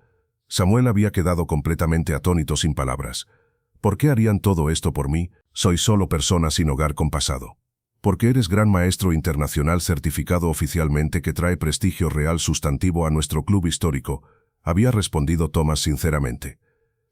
Samuel había quedado completamente atónito sin palabras. ¿Por qué harían todo esto por mí? Soy solo persona sin hogar con pasado. Porque eres gran maestro internacional certificado oficialmente que trae prestigio real sustantivo a nuestro club histórico, había respondido Thomas sinceramente.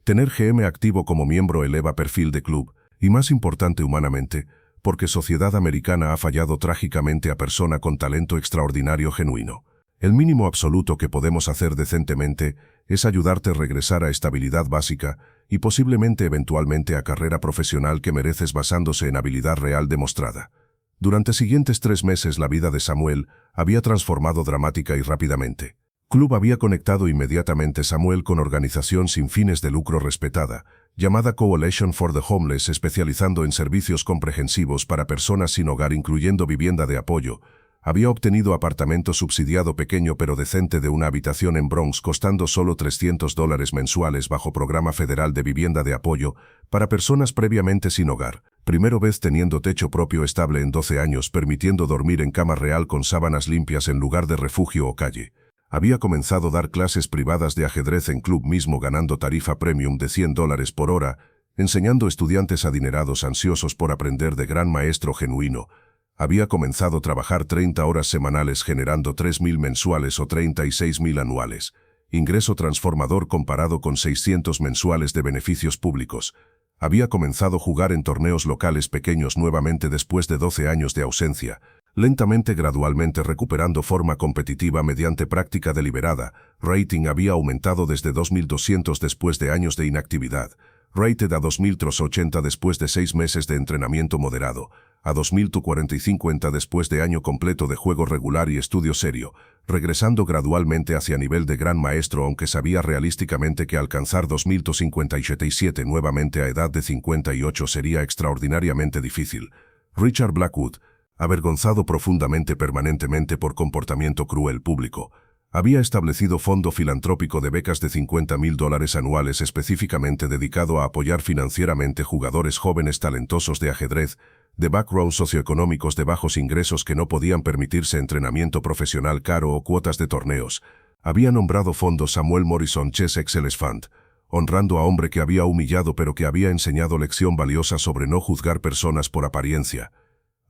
Tener GM activo como miembro eleva perfil de club, y más importante humanamente, porque sociedad americana ha fallado trágicamente a persona con talento extraordinario genuino. El mínimo absoluto que podemos hacer decentemente es ayudarte a regresar a estabilidad básica y posiblemente eventualmente a carrera profesional que mereces basándose en habilidad real demostrada. Durante siguientes 3 meses la vida de Samuel había transformado dramática y rápidamente. Club había conectado inmediatamente Samuel con organización sin fines de lucro respetada, llamada Coalition for the Homeless, especializando en servicios comprensivos para personas sin hogar incluyendo vivienda de apoyo. Había obtenido apartamento subsidiado pequeño pero decente de una habitación en Bronx costando solo $300 mensuales bajo programa federal de vivienda de apoyo para personas previamente sin hogar. Primera vez teniendo techo propio estable en 12 años permitiendo dormir en cama real con sábanas limpias en lugar de refugio o calle. Había comenzado a dar clases privadas de ajedrez en club mismo ganando tarifa premium de $100 por hora, enseñando estudiantes adinerados ansiosos por aprender de gran maestro genuino. Había comenzado a trabajar 30 horas semanales generando 3.000 mensuales o 36.000 anuales. Ingreso transformador comparado con 600 mensuales de beneficios públicos. Había comenzado a jugar en torneos locales pequeños nuevamente después de 12 años de ausencia, lentamente gradualmente recuperando forma competitiva mediante práctica deliberada. Rating había aumentado desde 2.200 después de años de inactividad. Rated a 2.380 después de 6 meses de entrenamiento moderado, a 2.040 después de año completo de juego regular y estudio serio, regresando gradualmente hacia nivel de gran maestro, aunque sabía realísticamente que alcanzar 2.057 nuevamente a edad de 58 sería extraordinariamente difícil. Richard Blackwood, avergonzado profundamente permanentemente por comportamiento cruel público, había establecido fondo filantrópico de becas de $50.000 anuales específicamente dedicado a apoyar financieramente jugadores jóvenes talentosos de ajedrez, de backgrounds socioeconómicos de bajos ingresos que no podían permitirse entrenamiento profesional caro o cuotas de torneos. Había nombrado fondo Samuel Morrison Chess Excellence Fund, honrando a hombre que había humillado pero que había enseñado lección valiosa sobre no juzgar personas por apariencia.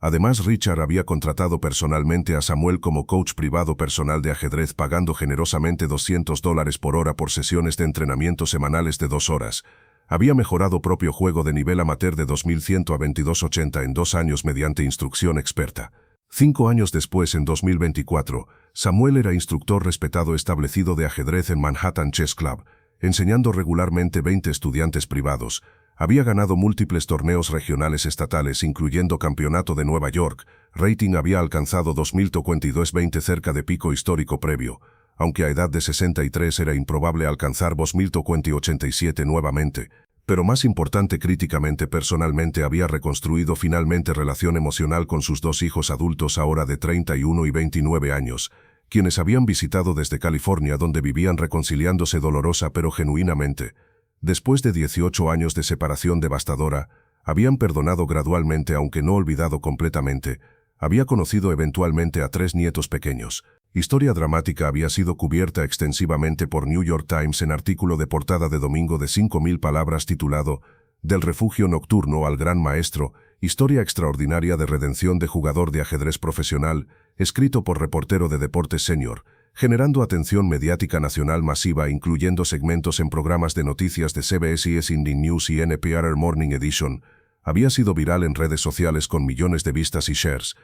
Además, Richard había contratado personalmente a Samuel como coach privado personal de ajedrez, pagando generosamente $200 por hora por sesiones de entrenamiento semanales de 2 horas. Había mejorado propio juego de nivel amateur de 2100 a 2280 en 2 años mediante instrucción experta. 5 años después, en 2024, Samuel era instructor respetado establecido de ajedrez en Manhattan Chess Club, enseñando regularmente 20 estudiantes privados. Había ganado múltiples torneos regionales estatales, incluyendo Campeonato de Nueva York. Rating había alcanzado 2.022 cerca de pico histórico previo, aunque a edad de 63 era improbable alcanzar 2.087 nuevamente. Pero más importante, críticamente personalmente había reconstruido finalmente relación emocional con sus 2 hijos adultos ahora de 31 y 29 años, quienes habían visitado desde California, donde vivían reconciliándose dolorosa pero genuinamente. Después de 18 años de separación devastadora, habían perdonado gradualmente aunque no olvidado completamente. Había conocido eventualmente a 3 nietos pequeños. Historia dramática había sido cubierta extensivamente por New York Times en artículo de portada de domingo de 5.000 palabras titulado «Del refugio nocturno al gran maestro, historia extraordinaria de redención de jugador de ajedrez profesional», escrito por reportero de deportes senior, generando atención mediática nacional masiva, incluyendo segmentos en programas de noticias de CBS Evening News y NPR Morning Edition. Había sido viral en redes sociales con millones de vistas y shares.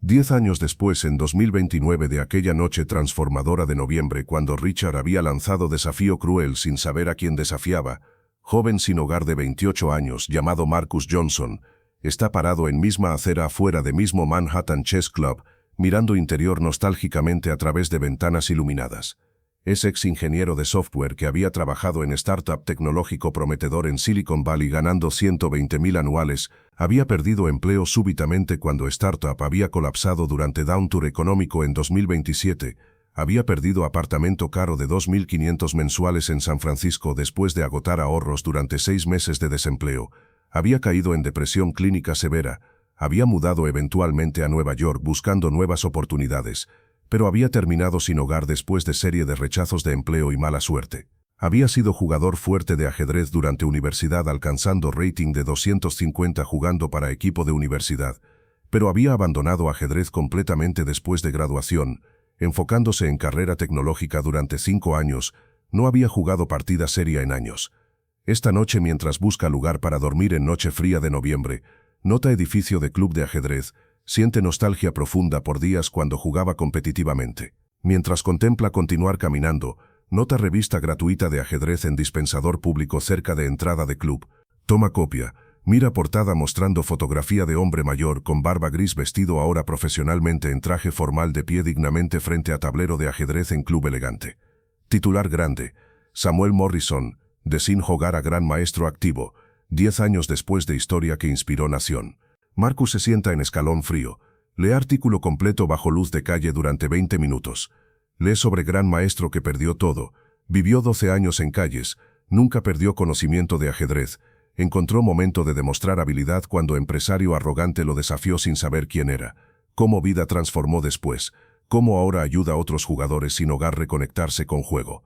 10 años después, en 2029, de aquella noche transformadora de noviembre, cuando Richard había lanzado desafío cruel sin saber a quién desafiaba, joven sin hogar de 28 años, llamado Marcus Johnson, está parado en misma acera afuera de mismo Manhattan Chess Club, mirando interior nostálgicamente a través de ventanas iluminadas. Es ex ingeniero de software que había trabajado en startup tecnológico prometedor en Silicon Valley ganando 120.000 anuales, había perdido empleo súbitamente cuando startup había colapsado durante downturn económico en 2027, había perdido apartamento caro de 2.500 mensuales en San Francisco después de agotar ahorros durante 6 meses de desempleo, había caído en depresión clínica severa, había mudado eventualmente a Nueva York buscando nuevas oportunidades, pero había terminado sin hogar después de serie de rechazos de empleo y mala suerte. Había sido jugador fuerte de ajedrez durante universidad, alcanzando rating de 250 jugando para equipo de universidad, pero había abandonado ajedrez completamente después de graduación, enfocándose en carrera tecnológica durante 5 años, no había jugado partida seria en años. Esta noche, mientras busca lugar para dormir en noche fría de noviembre, nota edificio de club de ajedrez, siente nostalgia profunda por días cuando jugaba competitivamente. Mientras contempla continuar caminando, nota revista gratuita de ajedrez en dispensador público cerca de entrada de club. Toma copia, mira portada mostrando fotografía de hombre mayor con barba gris vestido ahora profesionalmente en traje formal de pie dignamente frente a tablero de ajedrez en club elegante. Titular grande, Samuel Morrison, de sin jugar a gran maestro activo, 10 años después de historia que inspiró nación. Marcus se sienta en escalón frío, lee artículo completo bajo luz de calle durante 20 minutos. Lee sobre gran maestro que perdió todo, vivió 12 años en calles, nunca perdió conocimiento de ajedrez, encontró momento de demostrar habilidad cuando empresario arrogante lo desafió sin saber quién era, cómo vida transformó después, cómo ahora ayuda a otros jugadores sin hogar reconectarse con juego.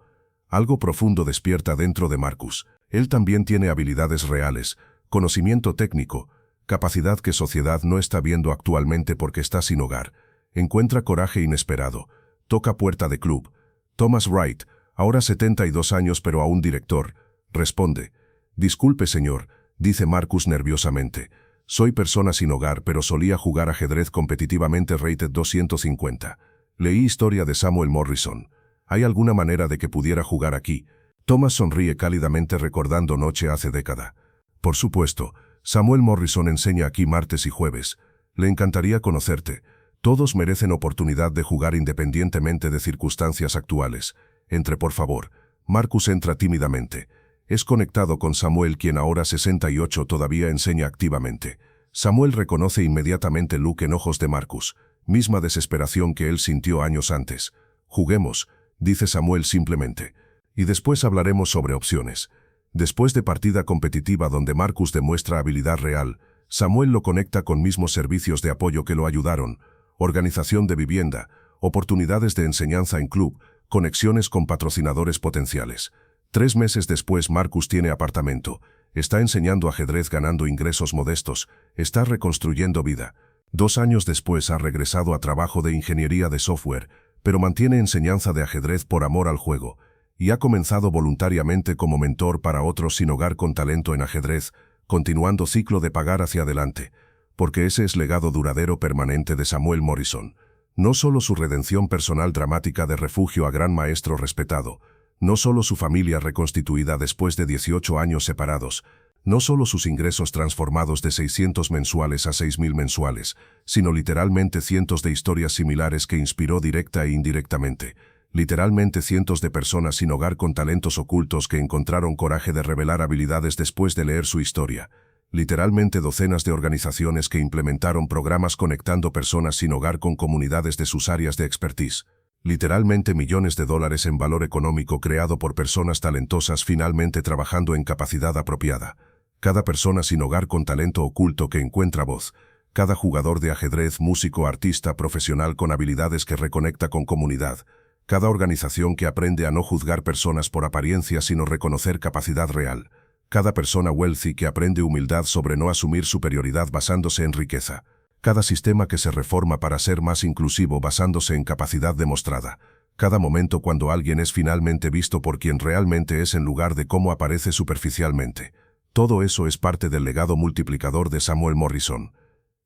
Algo profundo despierta dentro de Marcus. Él también tiene habilidades reales, conocimiento técnico, capacidad que sociedad no está viendo actualmente porque está sin hogar. Encuentra coraje inesperado. Toca puerta de club. Thomas Wright, ahora 72 años pero aún director, responde. Disculpe, señor, dice Marcus nerviosamente. Soy persona sin hogar pero solía jugar ajedrez competitivamente rated 250. Leí historia de Samuel Morrison. ¿Hay alguna manera de que pudiera jugar aquí? Thomas sonríe cálidamente recordando noche hace década. Por supuesto, Samuel Morrison enseña aquí martes y jueves. Le encantaría conocerte. Todos merecen oportunidad de jugar independientemente de circunstancias actuales. Entre por favor. Marcus entra tímidamente. Es conectado con Samuel, quien ahora 68 todavía enseña activamente. Samuel reconoce inmediatamente Luke en ojos de Marcus, misma desesperación que él sintió años antes. Juguemos, dice Samuel simplemente. Y después hablaremos sobre opciones. Después de partida competitiva donde Marcus demuestra habilidad real, Samuel lo conecta con mismos servicios de apoyo que lo ayudaron, organización de vivienda, oportunidades de enseñanza en club, conexiones con patrocinadores potenciales. 3 meses después Marcus tiene apartamento, está enseñando ajedrez ganando ingresos modestos, está reconstruyendo vida. 2 años después ha regresado a trabajo de ingeniería de software, pero mantiene enseñanza de ajedrez por amor al juego, y ha comenzado voluntariamente como mentor para otros sin hogar con talento en ajedrez, continuando ciclo de pagar hacia adelante, porque ese es legado duradero permanente de Samuel Morrison. No solo su redención personal dramática de refugio a gran maestro respetado, no solo su familia reconstituida después de 18 años separados, no solo sus ingresos transformados de 600 mensuales a 6.000 mensuales, sino literalmente cientos de historias similares que inspiró directa e indirectamente, literalmente cientos de personas sin hogar con talentos ocultos que encontraron coraje de revelar habilidades después de leer su historia, literalmente docenas de organizaciones que implementaron programas conectando personas sin hogar con comunidades de sus áreas de expertise. Literalmente millones de dólares en valor económico creado por personas talentosas finalmente trabajando en capacidad apropiada. Cada persona sin hogar con talento oculto que encuentra voz. Cada jugador de ajedrez, músico, artista, profesional con habilidades que reconecta con comunidad. Cada organización que aprende a no juzgar personas por apariencia sino reconocer capacidad real. Cada persona wealthy que aprende humildad sobre no asumir superioridad basándose en riqueza. Cada sistema que se reforma para ser más inclusivo basándose en capacidad demostrada. Cada momento cuando alguien es finalmente visto por quien realmente es en lugar de cómo aparece superficialmente. Todo eso es parte del legado multiplicador de Samuel Morrison.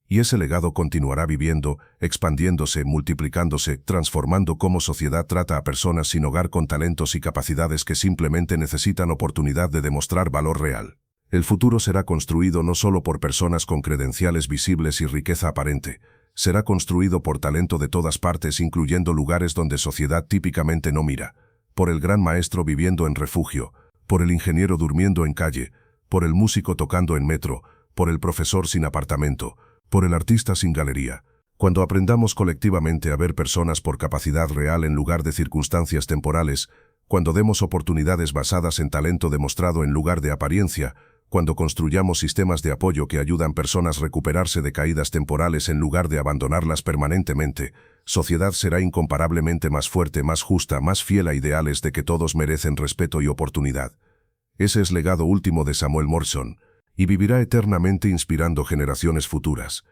Y ese legado continuará viviendo, expandiéndose, multiplicándose, transformando cómo sociedad trata a personas sin hogar con talentos y capacidades que simplemente necesitan oportunidad de demostrar valor real. El futuro será construido no solo por personas con credenciales visibles y riqueza aparente, será construido por talento de todas partes incluyendo lugares donde sociedad típicamente no mira, por el gran maestro viviendo en refugio, por el ingeniero durmiendo en calle, por el músico tocando en metro, por el profesor sin apartamento, por el artista sin galería. Cuando aprendamos colectivamente a ver personas por capacidad real en lugar de circunstancias temporales, cuando demos oportunidades basadas en talento demostrado en lugar de apariencia, cuando construyamos sistemas de apoyo que ayudan personas a recuperarse de caídas temporales en lugar de abandonarlas permanentemente, sociedad será incomparablemente más fuerte, más justa, más fiel a ideales de que todos merecen respeto y oportunidad. Ese es legado último de Samuel Morrison, y vivirá eternamente inspirando generaciones futuras.